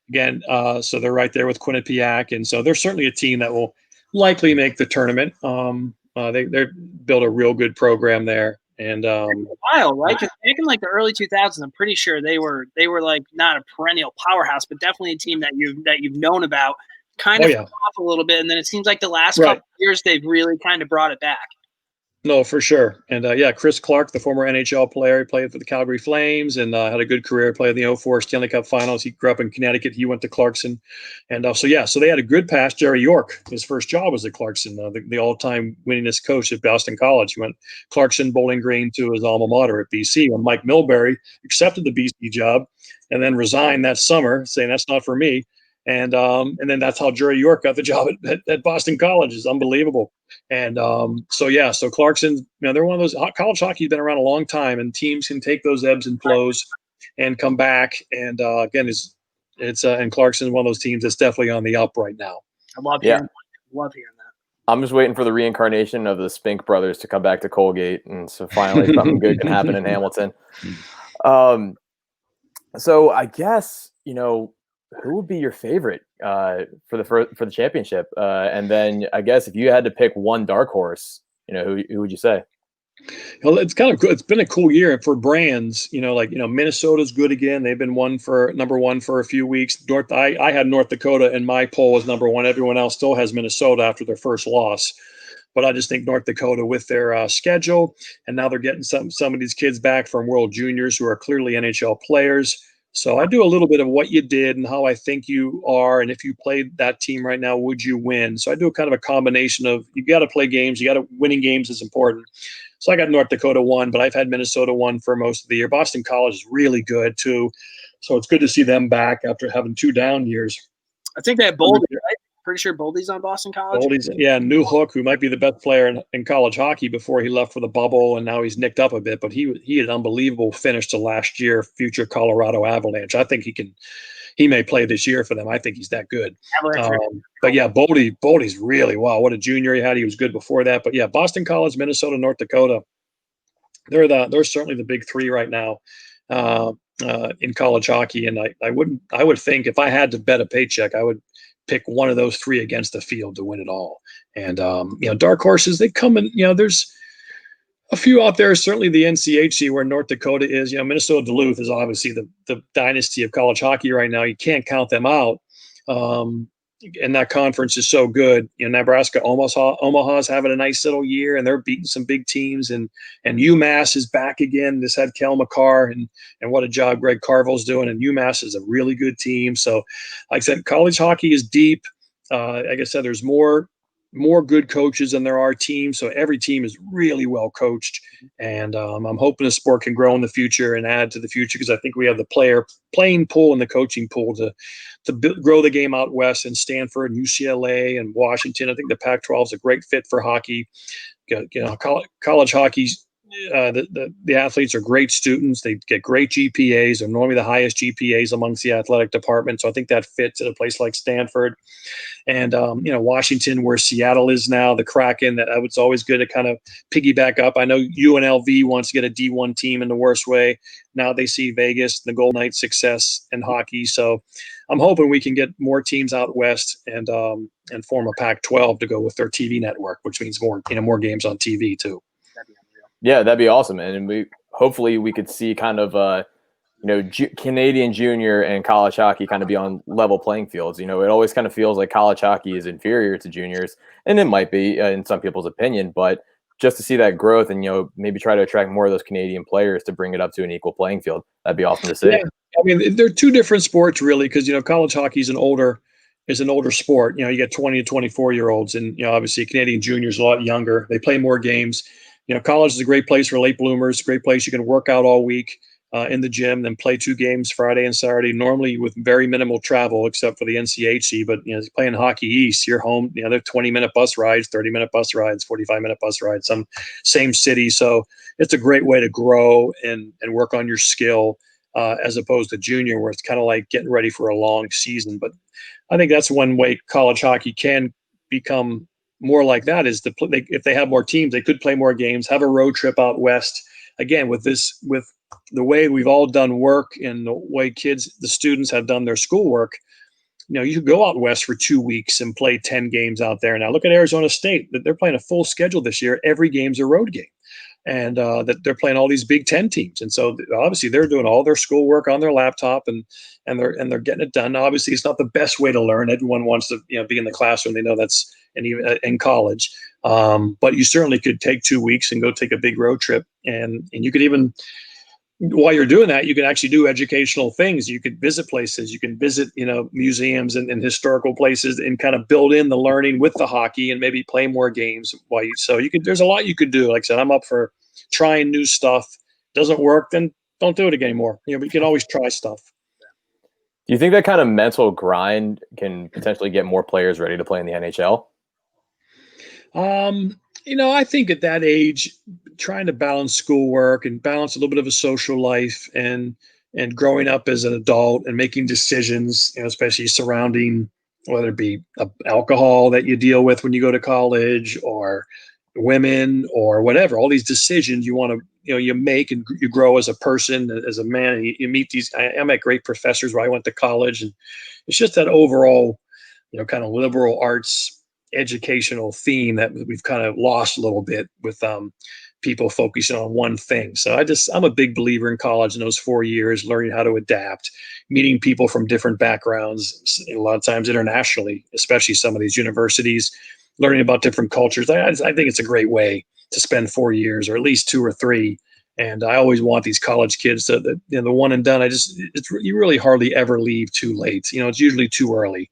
again, so they're right there with Quinnipiac. And so they're certainly a team that will likely make the tournament. They built a real good program there. And a while, right? Because back in like the early 2000s, I'm pretty sure they were like not a perennial powerhouse, but definitely a team that you've known about. Kind of off a little bit, and then it seems like the last couple of years they've really kind of brought it back. No, for sure. And Chris Clark, the former NHL player, played for the Calgary Flames and had a good career, played in the 2004 Stanley Cup Finals. He grew up in Connecticut. He went to Clarkson. And so they had a good pass. Jerry York, his first job was at Clarkson, the all-time winningest coach at Boston College. He went Clarkson, Bowling Green to his alma mater at BC. When Mike Milbury accepted the BC job and then resigned that summer, saying that's not for me. And then that's how Jerry York got the job at Boston College. It's unbelievable. And so Clarkson, they're one of those, college hockey's been around a long time, and teams can take those ebbs and flows and come back. And again, and Clarkson's one of those teams that's definitely on the up right now. I love hearing that. I'm just waiting for the reincarnation of the Spink brothers to come back to Colgate, and so finally something good can happen in Hamilton. So I guess who would be your favorite for the championship? And then I guess if you had to pick one dark horse, who would you say? Well, it's kind of good. It's been a cool year for brands. Minnesota's good again. They've been number one for a few weeks. I had North Dakota in my poll as number 1. Everyone else still has Minnesota after their first loss. But I just think North Dakota, with their schedule, and now they're getting some of these kids back from World Juniors who are clearly NHL players. So I do a little bit of what you did and how I think you are, and if you played that team right now, would you win? So I do kind of a combination of, you got to play games, winning games is important. So I got North Dakota 1, but I've had Minnesota 1 for most of the year. Boston College is really good too, so it's good to see them back after having 2 down years. I think they have Boldy, right? Pretty sure Boldy's on Boston College. Boldy's, New Hook, who might be the best player in college hockey before he left for the bubble, and now he's nicked up a bit. But he had an unbelievable finish to last year, future Colorado Avalanche. I think he may play this year for them. I think he's that good. But Boldy's really, wow, what a junior he had. He was good before that. But Boston College, Minnesota, North Dakota, they're certainly the big 3 right now in college hockey. And I would think if I had to bet a paycheck, I would pick one of those three against the field to win it all. And dark horses, they come in. There's a few out there. Certainly the NCHC, where North Dakota is. Minnesota Duluth is obviously the dynasty of college hockey right now. You can't count them out. And that conference is so good. Nebraska, Omaha's having a nice little year, and they're beating some big teams. And UMass is back again. This had Kel McCarr, and what a job Greg Carville's doing. And UMass is a really good team. So, like I said, college hockey is deep. Like I said, there's more good coaches than there are teams. So every team is really well coached. And I'm hoping the sport can grow in the future and add to the future, because I think we have the playing pool and the coaching pool to grow the game out west, and Stanford and UCLA and Washington. I think the Pac-12 is a great fit for hockey. College hockey, the athletes are great students. They get great GPAs. They're normally the highest GPAs amongst the athletic department. So I think that fits at a place like Stanford. And, Washington, where Seattle is now, the Kraken, it's always good to kind of piggyback up. I know UNLV wants to get a D1 team in the worst way. Now they see Vegas, the Golden Knights' success in hockey. So I'm hoping we can get more teams out west and form a Pac-12 to go with their TV network, which means more games on TV too. Yeah, that'd be awesome. And hopefully we could see kind of Canadian junior and college hockey kind of be on level playing fields. It always kind of feels like college hockey is inferior to juniors, and it might be in some people's opinion, but just to see that growth and, maybe try to attract more of those Canadian players to bring it up to an equal playing field. That'd be awesome to see. Yeah. I mean, they're two different sports really, because, college hockey is an older sport. You get 20 to 24-year-olds, and, obviously Canadian juniors a lot younger. They play more games. College is a great place for late bloomers, great place you can work out all week in the gym, then play 2 games Friday and Saturday, normally with very minimal travel except for the NCHC. But, playing Hockey East, you're home, they're 20-minute bus rides, 30-minute bus rides, 45-minute bus rides, some same city. So it's a great way to grow and work on your skill as opposed to junior, where it's kind of like getting ready for a long season. But I think that's one way college hockey can become more like that, is if they have more teams, they could play more games, have a road trip out west. Again, with the way we've all done work and the way the students have done their schoolwork, you could go out west for 2 weeks and play 10 games out there. Now look at Arizona State. They're playing a full schedule this year. Every game's a road game. And that they're playing all these Big Ten teams, and so obviously they're doing all their schoolwork on their laptop, and they're getting it done. Now, obviously, it's not the best way to learn. Everyone wants to be in the classroom. They know that's in college, but you certainly could take 2 weeks and go take a big road trip, and you could even, while you're doing that, you can actually do educational things. You could visit places. You can visit, museums and historical places, and kind of build in the learning with the hockey, and maybe play more games. There's a lot you could do. Like I said, I'm up for trying new stuff. Doesn't work, then don't do it again anymore. But you can always try stuff. Do you think that kind of mental grind can potentially get more players ready to play in the NHL? I think at that age, trying to balance schoolwork and balance a little bit of a social life and growing up as an adult and making decisions, especially surrounding whether it be alcohol that you deal with when you go to college, or women, or whatever, all these decisions you want to, you make, and you grow as a person, as a man. And you meet I met great professors where I went to college, and it's just that overall, kind of liberal arts educational theme that we've kind of lost a little bit with people focusing on one thing. So I'm a big believer in college, in those 4 years, learning how to adapt, meeting people from different backgrounds, a lot of times internationally, especially some of these universities, learning about different cultures. I think it's a great way to spend 4 years, or at least 2 or 3. And I always want these college kids to, the one and done. You really hardly ever leave too late. It's usually too early.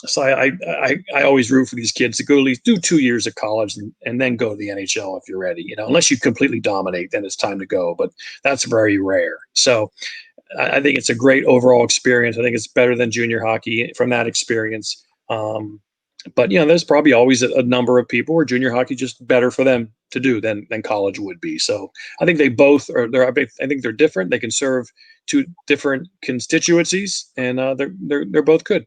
So I always root for these kids to go at least do 2 years of college, and then go to the NHL if you're ready. Unless you completely dominate, then it's time to go. But that's very rare. So I think it's a great overall experience. I think it's better than junior hockey from that experience. But there's probably always a number of people where junior hockey is just better for them to do than college would be. So I think they both are. I think they're different. They can serve 2 different constituencies, and they're both good.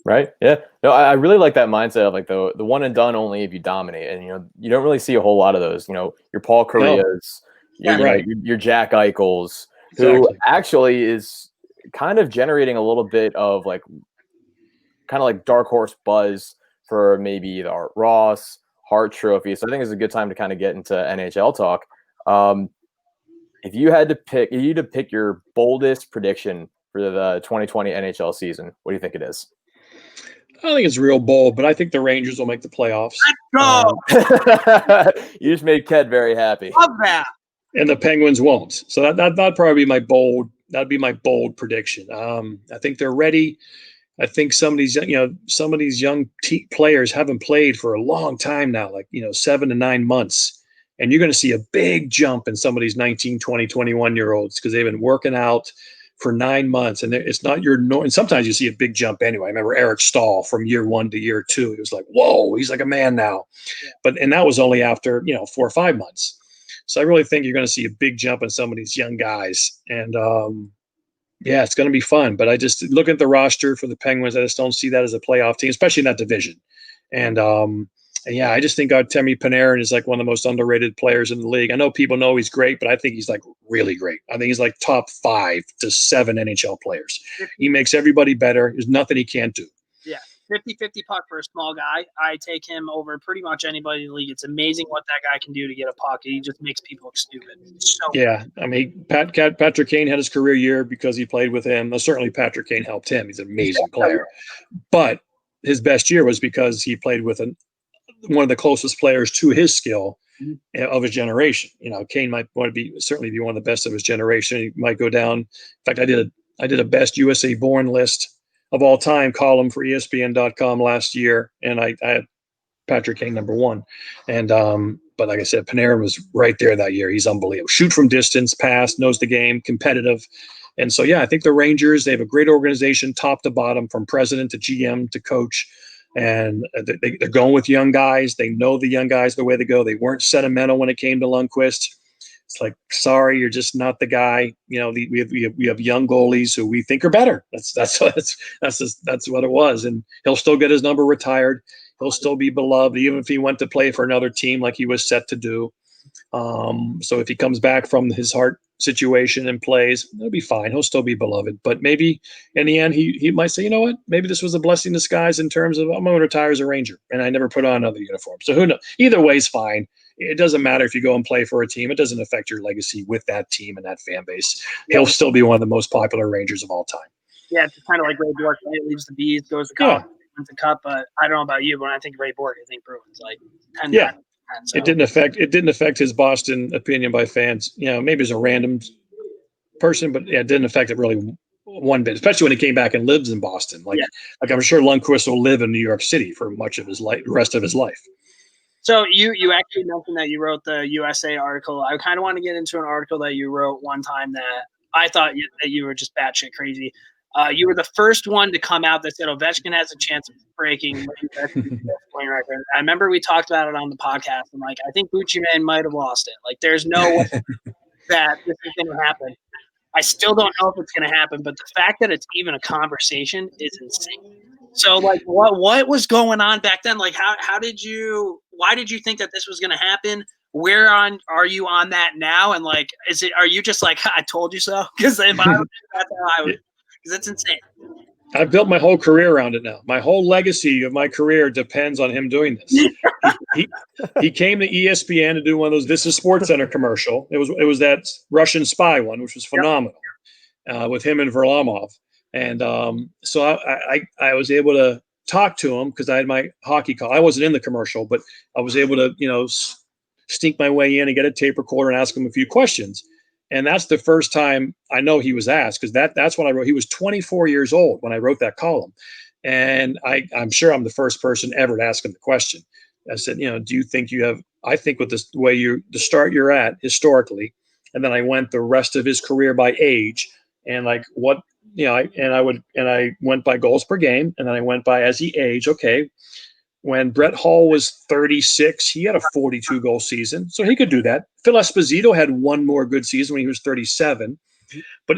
Right. Yeah. No, I really like that mindset of like the one and done only if you dominate. And, you don't really see a whole lot of those, your Paul Correas, your Jack Eichels, who actually is kind of generating a little bit of like kind of like dark horse buzz for maybe the Art Ross, Hart Trophy. So I think it's a good time to kind of get into NHL talk. If you had to pick your boldest prediction for the 2020 NHL season, what do you think it is? I don't think it's real bold, but I think the Rangers will make the playoffs. Go! You just made Ked very happy. Love that. And the Penguins won't. So that'd probably be my bold. That'd be my bold prediction. I think they're ready. I think some of these young players haven't played for a long time now, like 7 to 9 months. And you're going to see a big jump in some of these 19, 20, 21-year-olds because they've been working out for 9 months. And it's not your norm. And sometimes you see a big jump anyway. I remember Eric Stahl from year 1 to year 2. It was like, whoa, he's like a man now. Yeah. And that was only after 4 or 5 months. So I really think you're going to see a big jump in some of these young guys. And yeah, it's going to be fun. But I just look at the roster for the Penguins. I just don't see that as a playoff team, especially in that division. And yeah, I just think Artemi Panarin is like one of the most underrated players in the league. I know people know he's great, but I think he's like really great. I think he's like top 5 to 7 NHL players. He makes everybody better. There's nothing he can't do. Yeah, 50-50 puck for a small guy. I take him over pretty much anybody in the league. It's amazing what that guy can do to get a puck. He just makes people look stupid. So yeah, I mean, Patrick Kane had his career year because he played with him. Certainly Patrick Kane helped him. He's an amazing player. But his best year was because he played with one of the closest players to his skill of his generation. Kane might want to certainly be one of the best of his generation. He might go down. In fact, I did a best USA born list of all time column for ESPN.com last year, and I had Patrick Kane number 1. And but like I said, Panarin was right there that year. He's unbelievable. Shoot from distance, pass, knows the game, competitive. And so yeah, I think the Rangers, they have a great organization, top to bottom, from president to GM to coach. And they're going with young guys. They know the young guys the way to go. They weren't sentimental when it came to Lundqvist. It's like, sorry, you're just not the guy. We have young goalies who we think are better. That's what it was. And he'll still get his number retired. He'll still be beloved, even if he went to play for another team like he was set to do. So if he comes back from his heart situation and plays, it'll be fine. He'll still be beloved. But maybe in the end, he might say, you know what? Maybe this was a blessing in disguise in terms of I'm going to retire as a Ranger, and I never put on another uniform. So who knows? Either way is fine. It doesn't matter if you go and play for a team. It doesn't affect your legacy with that team and that fan base. He'll still be one of the most popular Rangers of all time. Yeah, it's kind of like Ray Bork. He leaves the Bees, goes to college, wins the Cup. But I don't know about you, but when I think Ray Bork, I think Bruins like 10 times. So. It didn't affect his Boston opinion by fans. Maybe as a random person, but yeah, it didn't affect it really one bit, especially when he came back and lives in Boston. Like I'm sure Lundqvist will live in New York City for much of his life, rest of his life. So you actually mentioned that you wrote the USA article. I kind of want to get into an article that you wrote one time that I thought that you were just batshit crazy. You were the first one to come out that said Ovechkin has a chance of breaking point record. I remember we talked about it on the podcast. I'm like, I think Buccigross might have lost it. Like, there's no way that this is going to happen. I still don't know if it's going to happen, but the fact that it's even a conversation is insane. So, like, what was going on back then? Like, why did you think that this was going to happen? Where are you on that now? And like, are you just like, I told you so? Because if that's how I would. Because it's insane. I've built my whole career around it now. My whole legacy of my career depends on him doing this. He came to ESPN to do one of those "This Is Sports Center" commercial. It was that Russian spy one, which was phenomenal, with him and Varlamov. And so I was able to talk to him because I had my hockey call. I wasn't in the commercial, but I was able to sneak my way in and get a tape recorder and ask him a few questions. And that's the first time I know he was asked, because that's when I wrote. He was 24 years old when I wrote that column. And I'm sure I'm the first person ever to ask him the question. I said, do you think you have, I think with this way the start you're at historically, and then I went the rest of his career by age, and like what, I went by goals per game, and then I went by as he aged. Okay. When Brett Hull was 36, he had a 42 goal season, so he could do that. Phil Esposito had one more good season when he was 37.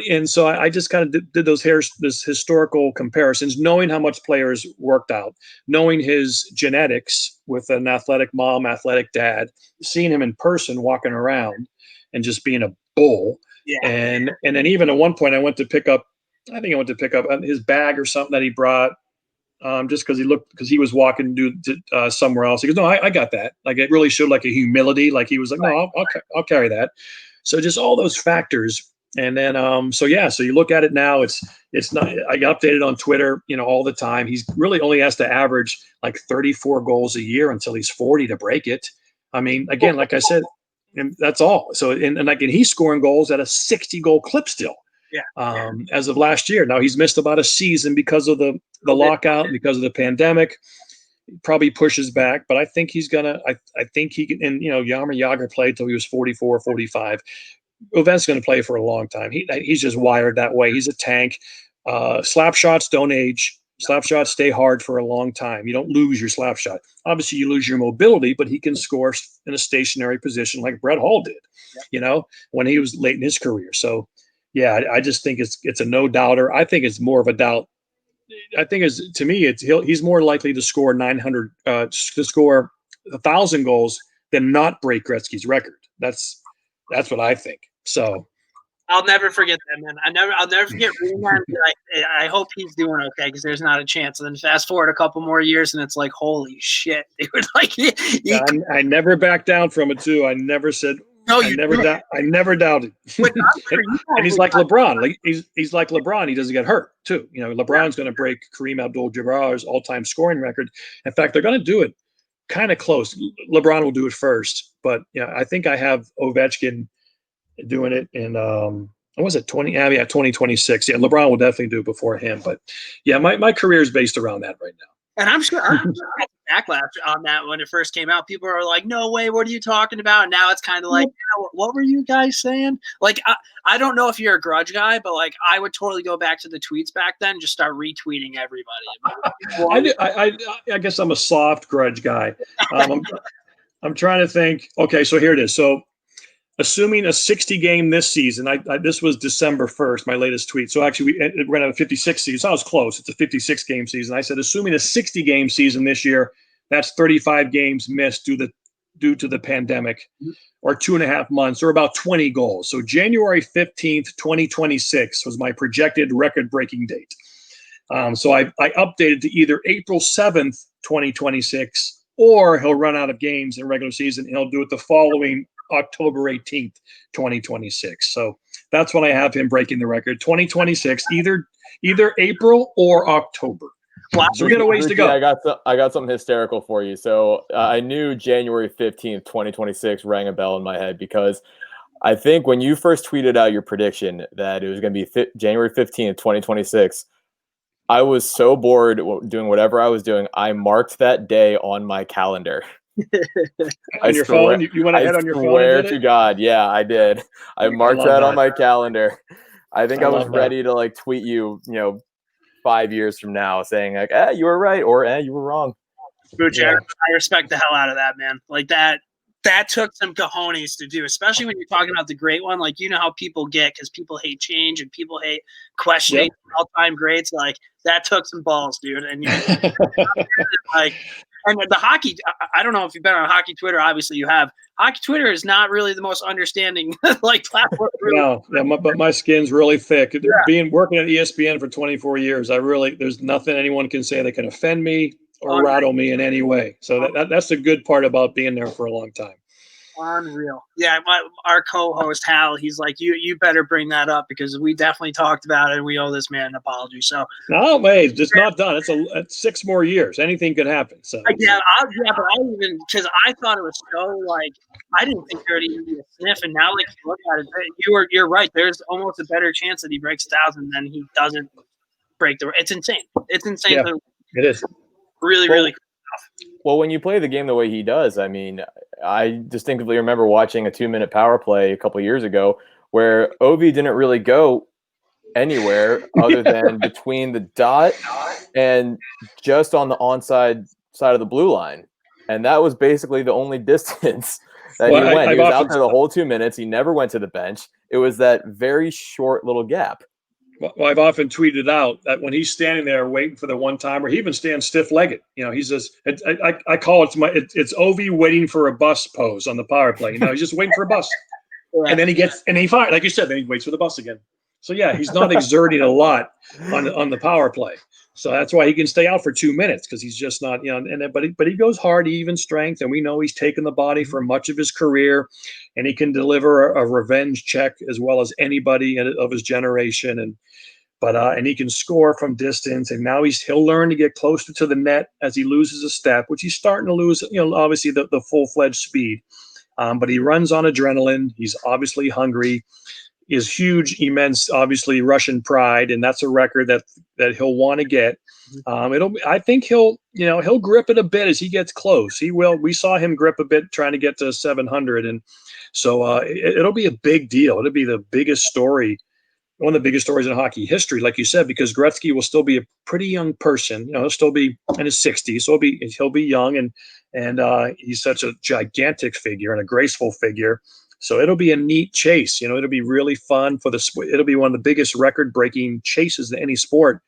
And so I just kind of did those historical comparisons, knowing how much players worked out, knowing his genetics with an athletic mom, athletic dad, seeing him in person walking around and just being a bull. Yeah. And then even at one point I went to pick up his bag or something that he brought. just because he was walking somewhere else. He goes, no, I got that. Like it really showed like a humility. Like he was like, no, I'll carry that. So just all those factors. And then, so you look at it now, it's not, I update it on Twitter, all the time. He's really only has to average like 34 goals a year until he's 40 to break it. I mean, again, like I said, and that's all. So, and he's scoring goals at a 60 goal clip still. Yeah. As of last year. Now he's missed about a season because of the lockout, because of the pandemic. He probably pushes back, but I think he's gonna. I think he can. And Jaromir Jagr played till he was 44, 45. Ovechkin's going to play for a long time. He's just wired that way. He's a tank. Slap shots don't age. Slap shots stay hard for a long time. You don't lose your slap shot. Obviously, you lose your mobility, but he can score in a stationary position like Brett Hull did, when he was late in his career. So, yeah, I just think it's a no doubter. I think it's more of a doubt. I think he's more likely to score 900, to score 1,000 goals than not break Gretzky's record. That's what I think. So I'll never forget that, man. I'll never forget Reman. I hope he's doing okay because there's not a chance. And then fast forward a couple more years, and it's like, holy shit, dude! Like, I never backed down from it too. I never said. No, I never doubted. And he's like LeBron. Like he's like LeBron. He doesn't get hurt too. LeBron's going to break Kareem Abdul-Jabbar's all-time scoring record. In fact, they're going to do it kind of close. LeBron will do it first, but I think I have Ovechkin doing it in what was it, 2026. Yeah, LeBron will definitely do it before him. But yeah, my career is based around that right now. And I'm sure I had backlash on that when it first came out. People are like, no way, what are you talking about? And now it's kind of like, what were you guys saying? Like, I don't know if you're a grudge guy, but like I would totally go back to the tweets back then and just start retweeting everybody. I guess I'm a soft grudge guy. I'm trying to think. Okay, so here it is. So assuming a 60 game this season, this was December 1st, my latest tweet. So actually we're going to have a 56 season. So I was close. It's a 56 game season. I said, assuming a 60 game season this year, that's 35 games missed due to the pandemic, or 2.5 months, or about 20 goals. So January 15th, 2026 was my projected record breaking date. So I updated to either April 7th, 2026, or he'll run out of games in regular season. And he'll do it the following October 18th, 2026. So that's when I have him breaking the record. 2026, either April or October. Wow. So we got a ways to go. I got something hysterical for you. So I knew January 15th, 2026 rang a bell in my head because I think when you first tweeted out your prediction that it was going to be January 15th, 2026, I was so bored doing whatever I was doing. I marked that day on my calendar. On your phone? You went ahead on your phone? I swear to God. Yeah, I did. I marked that on my calendar. I think I was ready to like tweet you, 5 years from now saying like, you were right, or you were wrong. Bucci, yeah. I respect the hell out of that, man. Like that took some cojones to do, especially when you're talking about the great one. Like, how people get because people hate change and people hate questioning all-time greats. Like that took some balls, dude. And like, and the hockey, I don't know if you've been on hockey Twitter. Obviously, you have. Hockey Twitter is not really the most understanding platform. No, but my skin's really thick. Yeah. Working at ESPN for 24 years, there's nothing anyone can say that can offend me or rattle me in any way. So that's the good part about being there for a long time. Unreal. Yeah, our co-host Hal, he's like, you better bring that up because we definitely talked about it and we owe this man an apology. So no, wait, it's not done. It's 6 more years. Anything could happen. So but I even because I thought it was so like I didn't think there'd even be a sniff, and now like you look at it, you're right. There's almost a better chance that he breaks 1,000 than he doesn't break the. It's insane. It's insane. Yeah, it is really cool stuff. Well, when you play the game the way he does, I mean, I distinctly remember watching a 2-minute power play a couple of years ago where Ovi didn't really go anywhere other than between the dot and just on the onside side of the blue line. And that was basically the only distance that he went. He was out there the whole 2 minutes. He never went to the bench. It was that very short little gap. Well, I've often tweeted out that when he's standing there waiting for the one-timer, he even stands stiff-legged. He's just I call it it's Ovi waiting for a bus pose on the power play. He's just waiting for a bus, and then he fires, like you said. Then he waits for the bus again. So yeah, he's not exerting a lot on the power play. So that's why he can stay out for 2 minutes, because he's just not, but he goes hard, even strength, and we know he's taken the body for much of his career, and he can deliver a revenge check as well as anybody of his generation, and he can score from distance, and now he'll learn to get closer to the net as he loses a step, which he's starting to lose, obviously the full-fledged speed. But he runs on adrenaline. He's obviously hungry. Is huge, immense, obviously Russian pride, and that's a record that he'll want to get. I think he'll grip it a bit as he gets close. He will. We saw him grip a bit trying to get to 700, and so it'll be a big deal. It'll be the biggest story, one of the biggest stories in hockey history, like you said, because Gretzky will still be a pretty young person. He'll still be in his 60s, so he'll be young, and he's such a gigantic figure and a graceful figure. So it'll be a neat chase. It'll be really fun for the sport. It'll be one of the biggest record-breaking chases in any sport.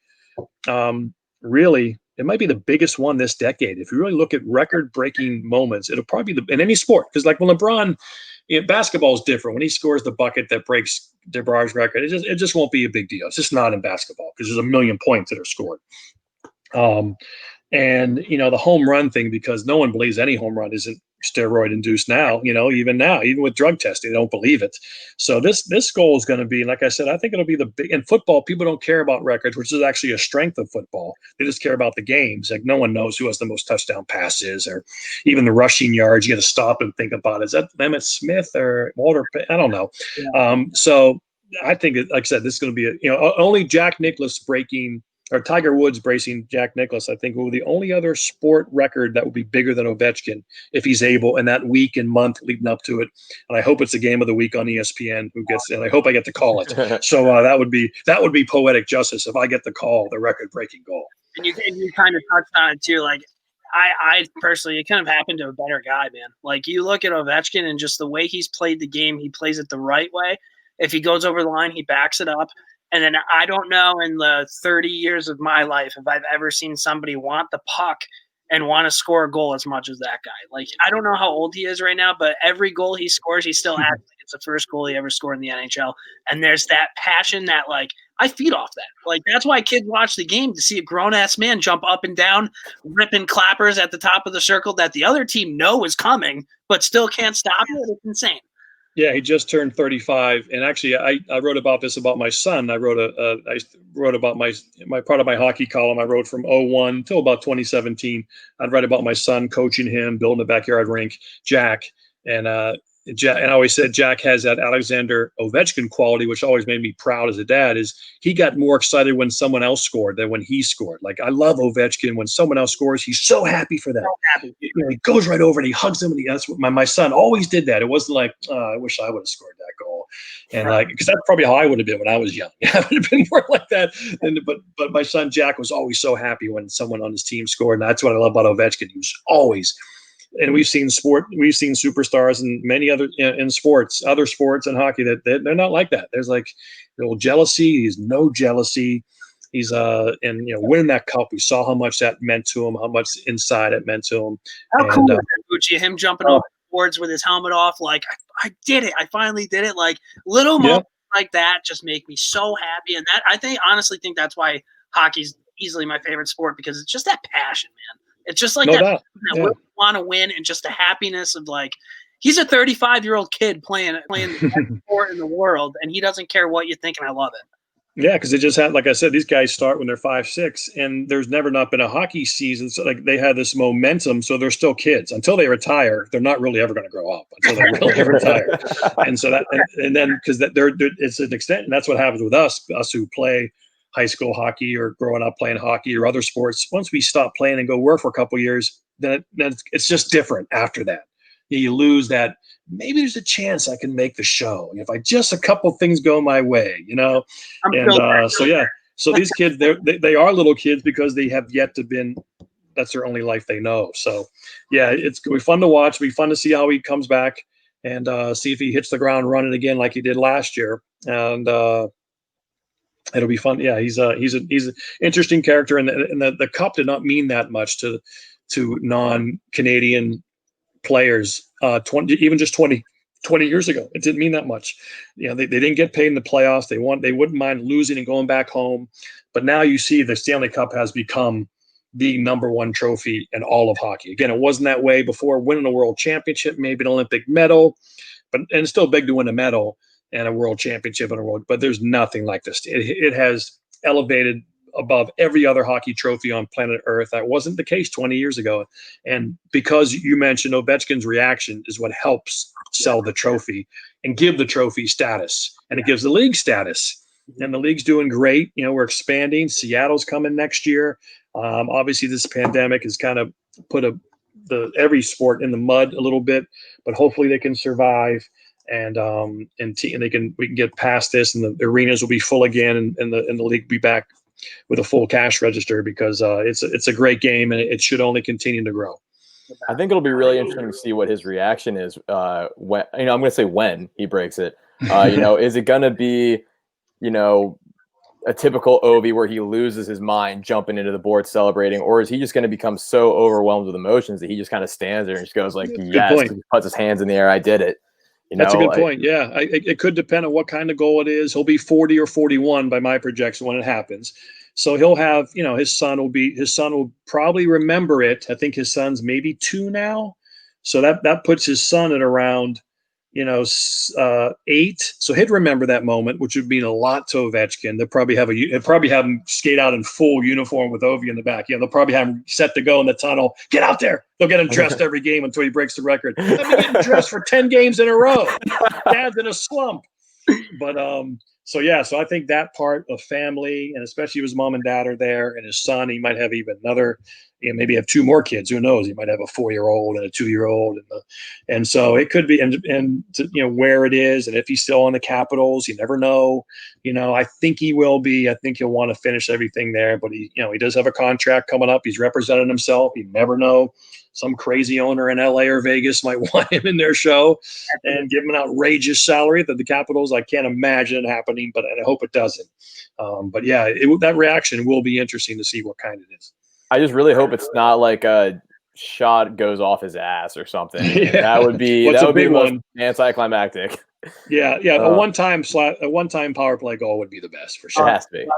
Really, it might be the biggest one this decade. If you really look at record-breaking moments, it'll probably be in any sport. Because like when LeBron, basketball is different. When he scores the bucket that breaks DeBar's record, it just won't be a big deal. It's just not in basketball because there's a million points that are scored. And the home run thing, because no one believes any home run isn't steroid induced now, even with drug testing, they don't believe it. So this goal is going to be, like I said, I think it'll be the big. In football, people don't care about records, which is actually a strength of football. They just care about the games. Like no one knows who has the most touchdown passes or even the rushing yards. You got to stop and think about it. Is that Emmitt Smith or Walter? I don't know. Yeah. So I think, like I said, this is going to be only Jack Nicklaus breaking, or Tiger Woods bracing Jack Nicklaus, I think, will be the only other sport record that will be bigger than Ovechkin if he's able in that week and month leading up to it. And I hope it's a game of the week on ESPN. And I hope I get to call it. So that would be poetic justice if I get to call the record-breaking goal. And you kind of touched on it too. Like I personally, it kind of happened to a better guy, man. Like you look at Ovechkin and just the way he's played the game, he plays it the right way. If he goes over the line, he backs it up. And then I don't know in the 30 years of my life if I've ever seen somebody want the puck and want to score a goal as much as that guy. Like, I don't know how old he is right now, but every goal he scores, he still acts like it's the first goal he ever scored in the NHL. And there's that passion that, like, I feed off that. Like, that's why kids watch the game, to see a grown-ass man jump up and down, ripping clappers at the top of the circle that the other team know is coming, but still can't stop it. It's insane. Yeah, he just turned 35, and actually, I wrote about this about my son. I wrote about my part of my hockey column. I wrote from 01 till about 2017. I'd write about my son, coaching him, building a backyard rink, Jack, and I always said Jack has that Alexander Ovechkin quality, which always made me proud as a dad. Is he got more excited when someone else scored than when he scored. Like, I love Ovechkin. When someone else scores, he's so happy for that. So happy. He goes right over and he hugs him. And that's what my son always did that. It wasn't like, I wish I would have scored that goal. And like, because that's probably how I would have been when I was young. I would have been more like that. But my son Jack was always so happy when someone on his team scored. And that's what I love about Ovechkin. He was always. And we've seen superstars and many other in sports, other sports and hockey that they're not like that. There's like a little jealousy. He's no jealousy. He's winning that cup. We saw how much that meant to him, how much inside it meant to him. How cool is that, Bucci? Him jumping off the boards with his helmet off, like I did it. I finally did it. Like little moments like that just make me so happy. And that honestly think that's why hockey's easily my favorite sport, because it's just that passion, man. It's just like that want to win, and just the happiness of, like, he's a 35-year-old kid playing the best sport in the world, and he doesn't care what you think, and I love it. Yeah, because it just had, like I said, these guys start when they're 5, 6, and there's never not been a hockey season. So like they had this momentum, so they're still kids until they retire. They're not really ever going to grow up until they really retire. And so and then because it's an extent, and that's what happens with us who play high school hockey or growing up playing hockey or other sports. Once we stop playing and go work for a couple of years, then it's just different after that. You lose that. Maybe there's a chance I can make the show if I just a couple things go my way, So these kids, they are little kids because they have yet to been. That's their only life they know. So, yeah, it's going to be fun to watch. It'll be fun to see how he comes back and see if he hits the ground running again like he did last year. And it'll be fun. Yeah, he's an interesting character, and the cup did not mean that much to non-Canadian players. 20 20 years ago. It didn't mean that much. They didn't get paid in the playoffs. They wouldn't mind losing and going back home. But now you see the Stanley Cup has become the number one trophy in all of hockey. Again, it wasn't that way before. Winning a world championship, maybe an Olympic medal, and it's still big to win a medal and a world championship and a world. But there's nothing like this. It has elevated above every other hockey trophy on planet Earth. That wasn't the case 20 years ago. And because you mentioned Ovechkin's reaction is what helps sell the trophy and give the trophy status. And it gives the league status. And the league's doing great. We're expanding. Seattle's coming next year. Obviously, this pandemic has kind of put every sport in the mud a little bit, but hopefully they can survive. And we can get past this, and the arenas will be full again, and the league will be back with a full cash register, because it's a great game, and it should only continue to grow. I think it'll be really interesting to see what his reaction is when I'm going to say when he breaks it. Is it going to be a typical Ovi where he loses his mind jumping into the board celebrating, or is he just going to become so overwhelmed with emotions that he just kind of stands there and just goes like, yes, puts his hands in the air, I did it. That's a good point. Yeah, it could depend on what kind of goal it is. He'll be 40 or 41 by my projection when it happens. So he'll have, his son will probably remember it. I think his son's maybe 2 now. So that puts his son at around, 8. So he'd remember that moment, which would mean a lot to Ovechkin. They'll probably have him skate out in full uniform with Ovi in the back. They'll probably have him set to go in the tunnel. Get out there. They'll get him dressed every game until he breaks the record. I've been getting dressed for 10 games in a row. Dad's in a slump. But so I think that part of family, and especially if his mom and dad are there, and his son, he might have even another. Maybe have 2 more kids. Who knows? He might have a 4-year-old and a 2-year-old, and so it could be. And where it is, and if he's still on the Capitals, you never know. I think he will be. I think he'll want to finish everything there. But he does have a contract coming up. He's representing himself. You never know. Some crazy owner in LA or Vegas might want him in their show and give him an outrageous salary that the Capitals. I can't imagine it happening, but I hope it doesn't. But yeah, that reaction will be interesting to see what kind it is. I just really hope it's not like a shot goes off his ass or something. Yeah. That would be a big one. Anticlimactic. Yeah. A one-time power play goal would be the best for sure. It has to be.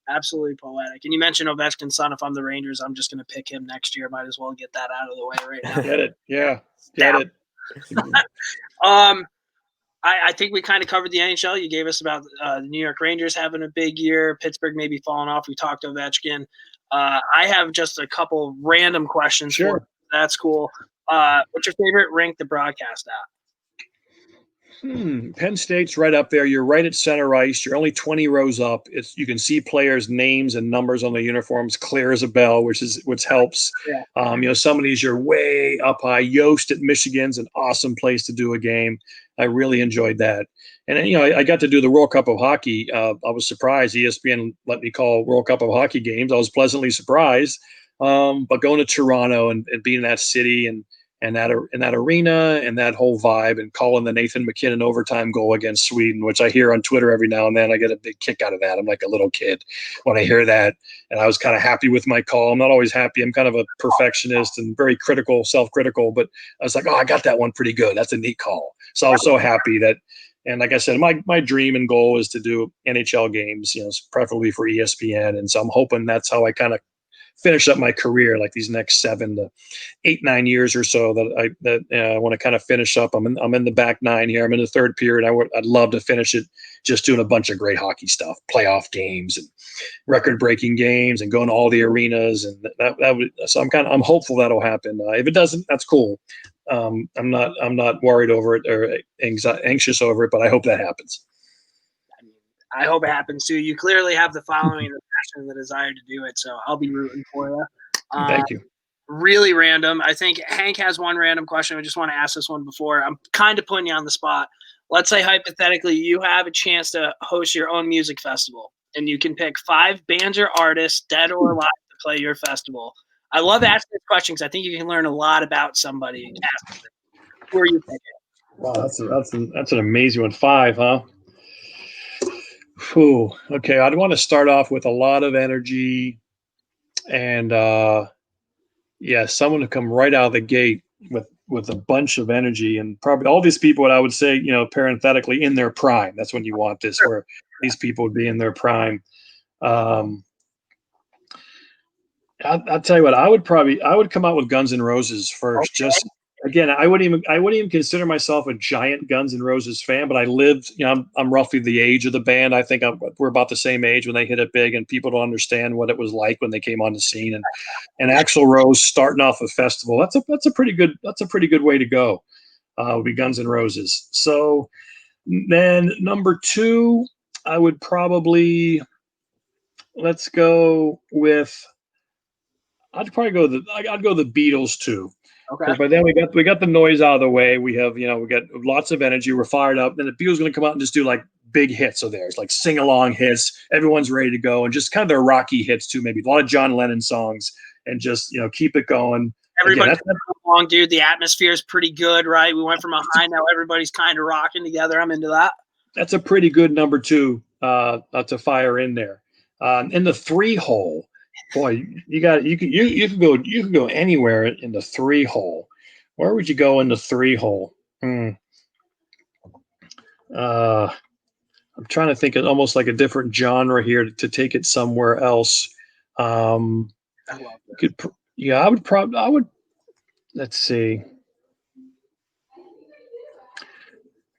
Absolutely poetic. And you mentioned Ovechkin's son. If I'm the Rangers, I'm just going to pick him next year. Might as well get that out of the way right now. Get it? Yeah. Get it. I think we kind of covered the NHL. You gave us about the New York Rangers having a big year, Pittsburgh maybe falling off. We talked Ovechkin. I have just a couple random questions. Sure. That's cool. What's your favorite rink to broadcast at? Penn State's right up there. You're right at center ice. You're only 20 rows up. You can see players' names and numbers on the uniforms clear as a bell, which helps. Yeah. Some of these you're way up high. Yost at Michigan's an awesome place to do a game. I really enjoyed that. And I got to do the World Cup of Hockey. I was surprised ESPN let me call World Cup of Hockey games. I was pleasantly surprised. But going to Toronto and being in that city and that arena and that whole vibe, and calling the Nathan McKinnon overtime goal against Sweden, which I hear on Twitter every now and then. I get a big kick out of that. I'm like a little kid when I hear that. And I was kind of happy with my call. I'm not always happy. I'm kind of a perfectionist and very critical, self-critical, but I was like, I got that one pretty good. That's a neat call. So I was so happy that, and like I said, my dream and goal is to do NHL games, preferably for ESPN. And so I'm hoping that's how I kind of finish up my career, like these next 7 to 8, 9 years or so that I want to kind of finish up. I'm in the back 9 here. I'm in the third period. I'd love to finish it just doing a bunch of great hockey stuff, playoff games and record-breaking games, and going to all the arenas. And that would, so I'm hopeful that'll happen. If it doesn't, that's cool. I'm not worried over it or anxious over it, but I hope that happens. I hope it happens too. You clearly have the following, the passion, and the desire to do it. So I'll be rooting for you. Thank you. Really random. I think Hank has one random question. I just want to ask this one before. I'm kind of putting you on the spot. Let's say hypothetically you have a chance to host your own music festival, and you can pick 5 bands or artists, dead or alive, to play your festival. I love asking this question because I think you can learn a lot about somebody. Who are you picking? Wow, that's an amazing one. 5, huh? Whew. Okay, I'd want to start off with a lot of energy, and someone to come right out of the gate with with a bunch of energy, and probably all these people, what I would say, parenthetically, in their prime. That's when you want this, where these people would be in their prime. I'll tell you what, I would come out with Guns N' Roses first. Okay. Just again, I wouldn't even consider myself a giant Guns N' Roses fan, but I lived, I'm roughly the age of the band. I think we're about the same age when they hit it big, and people don't understand what it was like when they came on the scene. And Axl Rose starting off a festival, that's a pretty good way to go. Would be Guns N' Roses. So then number 2, I would probably I'd go the Beatles too. Okay. Because by then we got the noise out of the way. We have, we got lots of energy. We're fired up. Then the Beatles going to come out and just do like big hits of theirs, like sing along hits. Everyone's ready to go, and just kind of their rocky hits too. Maybe a lot of John Lennon songs, and just keep it going. Everybody's along, dude. The atmosphere is pretty good, right? We went from a high, now everybody's kind of rocking together. I'm into that. That's a pretty good number 2 to fire in there. In the 3 hole. Boy, you can go anywhere in the 3 hole. Where would you go in the 3 hole? I'm trying to think of almost like a different genre here to take it somewhere else. I would. Let's see.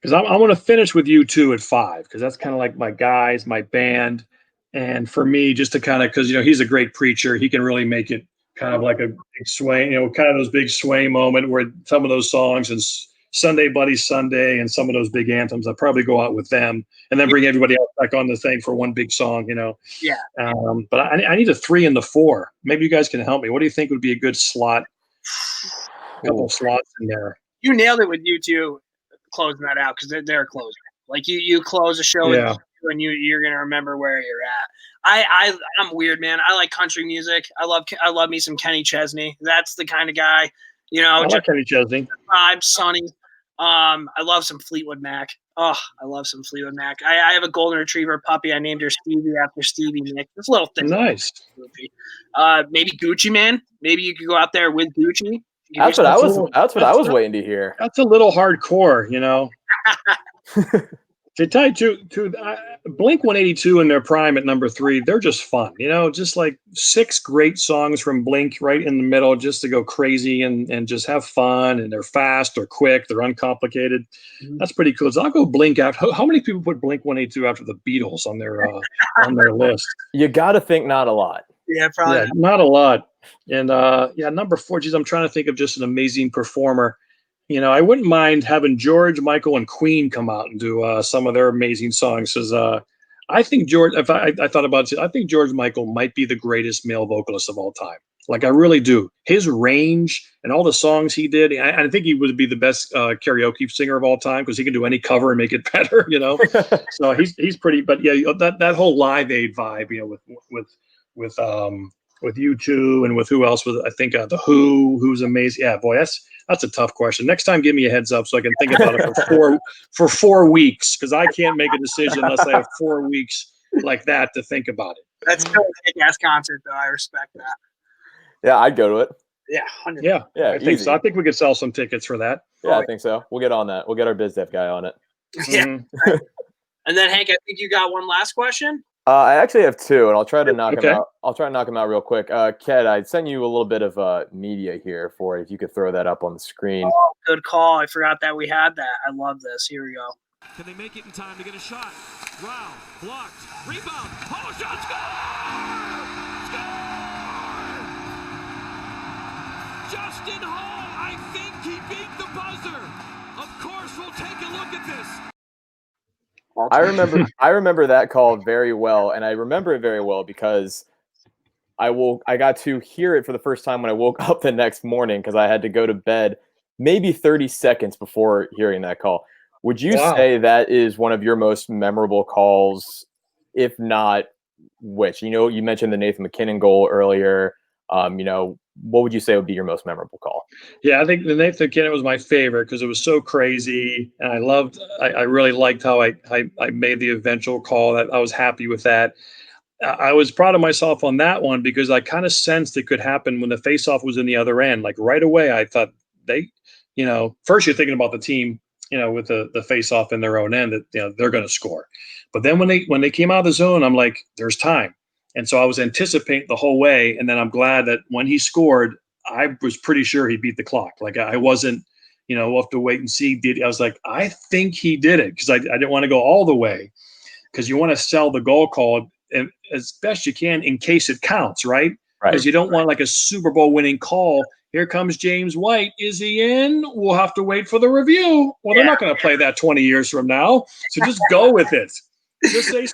Because I want to finish with U2 at 5, because that's kind of like my guys, my band. And for me, just to kind of, because he's a great preacher, he can really make it kind of like a big sway, kind of those big sway moment where some of those songs and Sunday Buddy Sunday and some of those big anthems, I'll probably go out with them and then bring everybody else back on the thing for one big song, Yeah. But I need a 3 and the 4. Maybe you guys can help me. What do you think would be a good slot? A couple of slots in there. You nailed it with U2 closing that out, because they're closing. Like you close a show with U2 and you're gonna remember where you're at. I'm weird, man. I like country music. I love me some Kenny Chesney. That's the kind of guy, I like Kenny Chesney. Vibe, Sonny. I love some Fleetwood Mac. Oh, I love some Fleetwood Mac. I have a golden retriever puppy. I named her Stevie after Stevie Nicks. This little thing. Nice. Maybe Gucci Man. Maybe you could go out there with Gucci. That's what I was waiting to hear. That's a little hardcore, To tell you Blink 182 in their prime at number 3, they're just fun. Just like 6 great songs from Blink right in the middle, just to go crazy and just have fun. And they're fast, they're quick, they're uncomplicated. Mm-hmm. That's pretty cool. So I'll go Blink out. How many people put Blink 182 after the Beatles on their list? You got to think not a lot. Yeah, probably. Yeah, not a lot. And number 4, geez, I'm trying to think of just an amazing performer. I wouldn't mind having George Michael and Queen come out and do some of their amazing songs. Because I think I thought about it, I think George Michael might be the greatest male vocalist of all time. Like, I really do. His range and all the songs he did, I think he would be the best karaoke singer of all time, because he can do any cover and make it better. So he's pretty. But yeah, that whole Live Aid vibe, with U2 and with who else? With I think the who's amazing. Yeah, boy, that's a tough question. Next time, give me a heads up so I can think about it for 4 weeks, because I can't make a decision unless I have 4 weeks like that to think about it. That's still a kick-ass concert, though. I respect that. Yeah, I'd go to it. Yeah, 100%. Yeah, I think so. I think we could sell some tickets for that. Yeah, I think so. We'll get on that. We'll get our biz dev guy on it. Yeah. Mm-hmm. And then Hank, I think you got one last question. I actually have 2, and I'll try to knock them out. I'll try to knock them out real quick. Ked, I sent you a little bit of media here for it. If you could throw that up on the screen. Oh, good call. I forgot that we had that. I love this. Here we go. Can they make it in time to get a shot? Rao, blocked, rebound, pole shot, score! Justin Hall, I think he beat the buzzer. Of course, we'll take a look at this. I remember that call very well, and I remember it very well because I got to hear it for the first time when I woke up the next morning, because I had to go to bed maybe 30 seconds before hearing that call. Would you say that is one of your most memorable calls, if not which? You mentioned the Nathan McKinnon goal earlier. What would you say would be your most memorable call? Yeah, I think the Nathan McKinnon was my favorite, because it was so crazy, and I really liked how I made the eventual call. That I was happy with that. I was proud of myself on that one, because I kind of sensed it could happen when the faceoff was in the other end. Like right away, I thought first you're thinking about the team, with the face off in their own end that, they're going to score. But then when they came out of the zone, I'm like, there's time. And so I was anticipating the whole way. And then I'm glad that when he scored, I was pretty sure he beat the clock. Like I wasn't, we'll have to wait and see. I was like, I think he did it, because I didn't want to go all the way, because you want to sell the goal call as best you can in case it counts, right? Because you don't want like a Super Bowl winning call. Here comes James White. Is he in? We'll have to wait for the review. Well, they're not going to play that 20 years from now. So just go with it. Just say,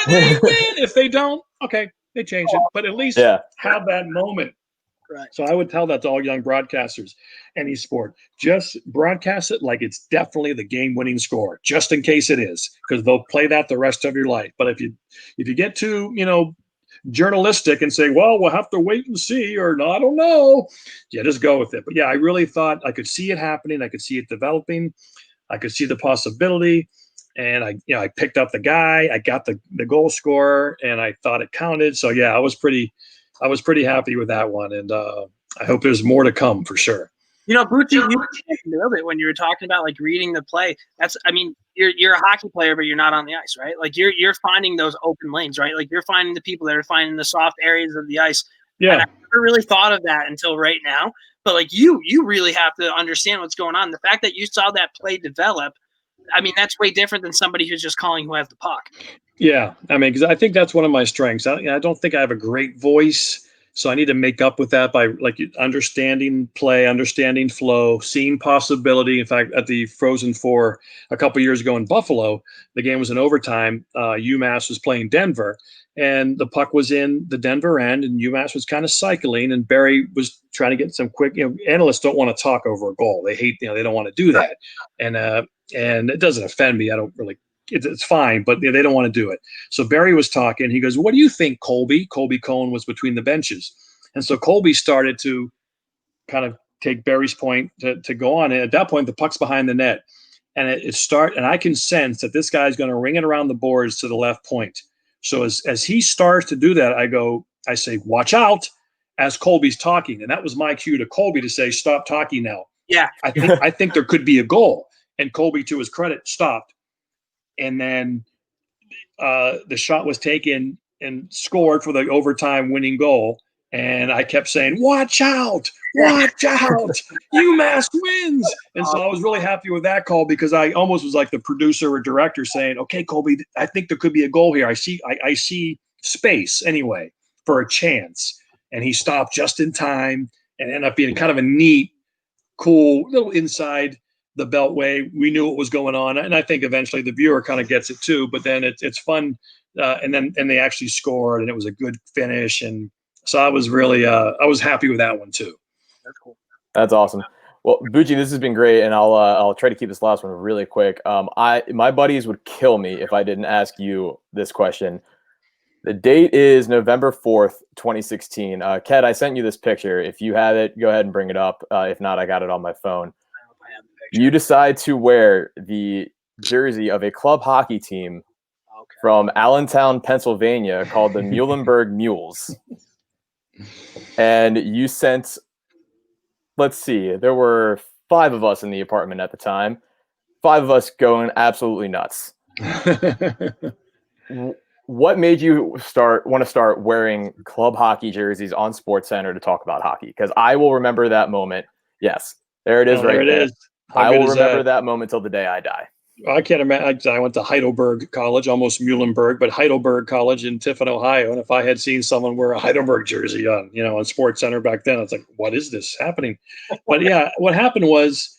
they win. If they don't, okay, they change it. But at least have that moment. Right. So I would tell that to all young broadcasters, any sport, just broadcast it like it's definitely the game-winning score, just in case it is, because they'll play that the rest of your life. But if you get too, journalistic and say, well, we'll have to wait and see, or no, I don't know, just go with it. But yeah, I really thought I could see it happening. I could see it developing. I could see the possibility. And I picked up the guy. I got the goal scorer, and I thought it counted. So yeah, I was pretty happy with that one, and I hope there's more to come for sure. Bucci, you nailed it when you were talking about like reading the play. You're a hockey player, but you're not on the ice, right? Like you're finding those open lanes, right? Like you're finding the people that are finding the soft areas of the ice. Yeah. And I never really thought of that until right now. But like you really have to understand what's going on. The fact that you saw that play develop, I mean, that's way different than somebody who's just calling who has the puck. Yeah, I mean, because I think that's one of my strengths. I don't think I have a great voice, so I need to make up with that by like understanding play, understanding flow, seeing possibility. In fact, at the Frozen Four a couple years ago in Buffalo, the game was in overtime. UMass was playing Denver, and the puck was in the Denver end, and UMass was kind of cycling, and Barry was trying to get some quick. Analysts don't want to talk over a goal. They hate. They don't want to do that, and it doesn't offend me. I don't really. It's fine, but they don't want to do it. So Barry was talking. He goes, "What do you think, Colby?" Colby Cohen was between the benches. And so Colby started to kind of take Barry's point to go on. And at that point, the puck's behind the net. And and I can sense that this guy's going to ring it around the boards to the left point. So as he starts to do that, I say, watch out, as Colby's talking. And that was my cue to Colby to say, stop talking now. Yeah. I think there could be a goal. And Colby, to his credit, stopped. And then the shot was taken and scored for the overtime winning goal. And I kept saying, watch out, watch out, UMass wins. And so I was really happy with that call, because I almost was like the producer or director saying, okay, Colby, I think there could be a goal here. I see space anyway for a chance. And he stopped just in time and ended up being kind of a neat, cool little inside the beltway. We knew what was going on, and I think eventually the viewer kind of gets it too. But then it's fun, and they actually scored, and it was a good finish, and so I was really I was happy with that one too. That's cool. That's awesome. Well, Bucci, this has been great, and I'll try to keep this last one really quick. My buddies would kill me if I didn't ask you this question. The date is November 4th, 2016. Ket, I sent you this picture. If you have it, go ahead and bring it up. If not, I got it on my phone. You decide to wear the jersey of a club hockey team from Allentown, Pennsylvania, called the Muhlenberg Mules. And you sent, let's see, there were 5 of us in the apartment at the time. 5 of us going absolutely nuts. What made you want to start wearing club hockey jerseys on SportsCenter to talk about hockey? Because I will remember that moment. Yes, there it is, right there. I will remember that moment till the day I die. I can't imagine. I went to Heidelberg College, almost Muhlenberg, but Heidelberg College in Tiffin, Ohio. And if I had seen someone wear a Heidelberg jersey on SportsCenter back then, I was like, what is this happening? But yeah, what happened was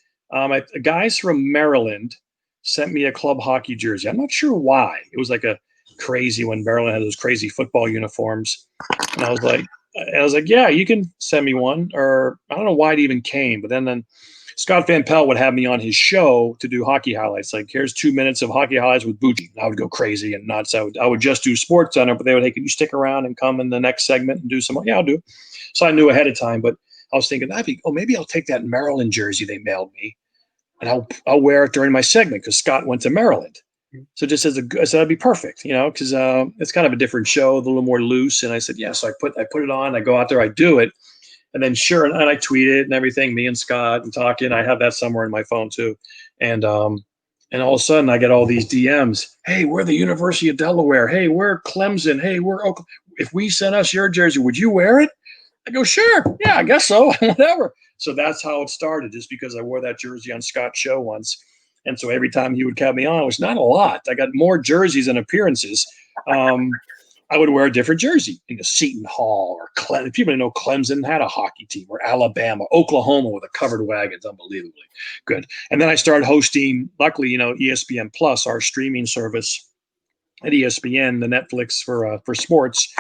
guys from Maryland sent me a club hockey jersey. I'm not sure why. It was like a crazy when Maryland had those crazy football uniforms. And I was like, yeah, you can send me one. Or I don't know why it even came, but then Scott Van Pelt would have me on his show to do hockey highlights. Like, here's 2 minutes of hockey highlights with Bucci. I would go crazy and nuts. I would just do SportsCenter, but they would, hey, can you stick around and come in the next segment and do some? Yeah, I'll do. So I knew ahead of time, but I was thinking, maybe I'll take that Maryland jersey they mailed me, and I'll wear it during my segment because Scott went to Maryland. So just I said that'd be perfect, because it's kind of a different show, a little more loose. And I said, yeah. So I put it on. I go out there, I do it. And then and I tweeted and everything, me and Scott and talking. I have that somewhere in my phone too. And all of a sudden I get all these DMs. Hey, we're the University of Delaware. Hey, we're Clemson. Hey, we're Oklahoma. If we sent us your jersey, would you wear it? I go, sure. Yeah, I guess so. Whatever. So that's how it started, just because I wore that jersey on Scott's show once. And so every time he would have me on, it was not a lot. I got more jerseys and appearances. I would wear a different jersey in the Seton Hall or Clemson. People know Clemson had a hockey team, or Alabama, Oklahoma with a covered wagons, unbelievably good. And then I started hosting, luckily, ESPN Plus, our streaming service at ESPN, the Netflix for sports.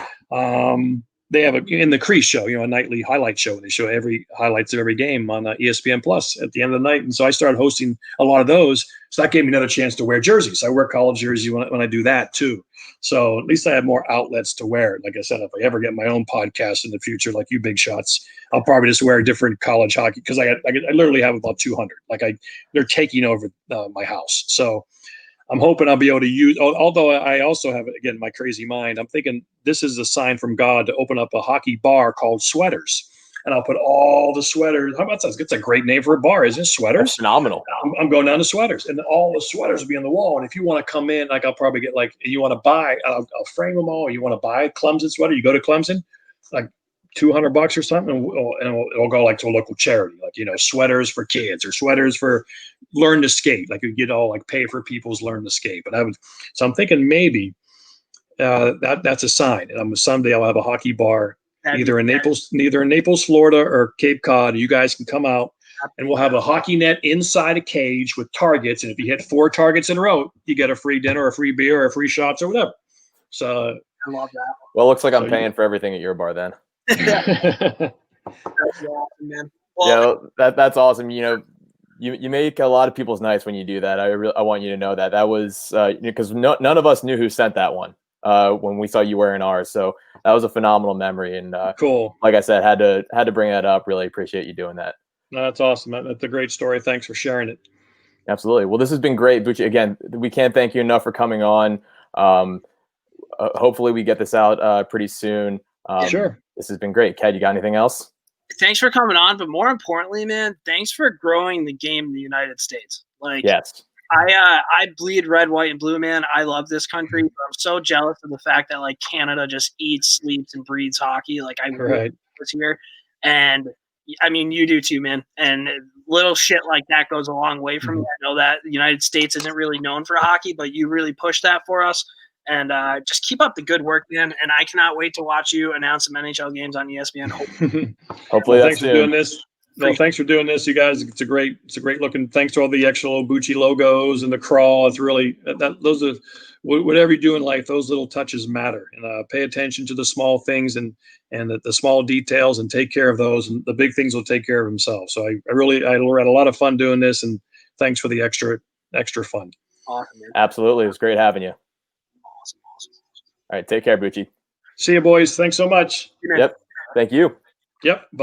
They have in the Crease show, a nightly highlight show. They show every highlights of every game on ESPN Plus at the end of the night. And so I started hosting a lot of those. So that gave me another chance to wear jerseys. I wear college jerseys when I do that too. So at least I have more outlets to wear it. Like I said, if I ever get my own podcast in the future, like you big shots, I'll probably just wear different college hockey, because I literally have about 200. They're taking over my house. So I'm hoping I'll be able to use, although I also have, again, my crazy mind, I'm thinking this is a sign from God to open up a hockey bar called Sweaters. And I'll put all the sweaters. How about that? It's a great name for a bar, isn't it? Sweaters. That's phenomenal. I'm going down to Sweaters, and all the sweaters will be on the wall. And if you want to come in, I'll probably get you want to buy, I'll frame them all. You want to buy a Clemson sweater? You go to Clemson, like $200 or something, and it'll go to a local charity, sweaters for kids or sweaters for learn to skate. You get all pay for people's learn to skate. But so I'm thinking maybe that's a sign. And someday I'll have a hockey bar either in Naples, Florida, or Cape Cod. You guys can come out, and we'll have a hockey net inside a cage with targets. And if you hit 4 targets in a row, you get a free dinner, or a free beer, or free shots, or whatever. So I love that. Well, it looks like I'm paying for everything at your bar then. That's awesome, man. Well, that's awesome. You make a lot of people's nights when you do that. I want you to know that was because none of us knew who sent that one when we saw you wearing ours. So that was a phenomenal memory, and cool. Like I said, had to bring that up. Really appreciate you doing that. No, that's awesome. That's a great story. Thanks for sharing it. Absolutely. Well, this has been great, Bucci. Again, we can't thank you enough for coming on. Hopefully we get this out pretty soon. Sure. This has been great. Kat, you got anything else? Thanks for coming on, but more importantly, man, thanks for growing the game in the United States. Yes. I bleed red, white, and blue, man. I love this country. But I'm so jealous of the fact that Canada just eats, sleeps, and breeds hockey. I really was here, and I mean you do too, man. And little shit like that goes a long way for me. I know that the United States isn't really known for hockey, but you really push that for us. And just keep up the good work, man. And I cannot wait to watch you announce some NHL games on ESPN. Hopefully, thanks for doing this. Well, thanks for doing this, you guys. It's a great looking. Thanks to all the extra little Bucci logos and the crawl. It's really those are whatever you do in life. Those little touches matter, and pay attention to the small things and the small details, and take care of those. And the big things will take care of themselves. So I had a lot of fun doing this, and thanks for the extra fun. Awesome, man. Absolutely, it was great having you. Awesome. All right, take care, Bucci. See you, boys. Thanks so much. Yep. Thank you. Yep. Bye.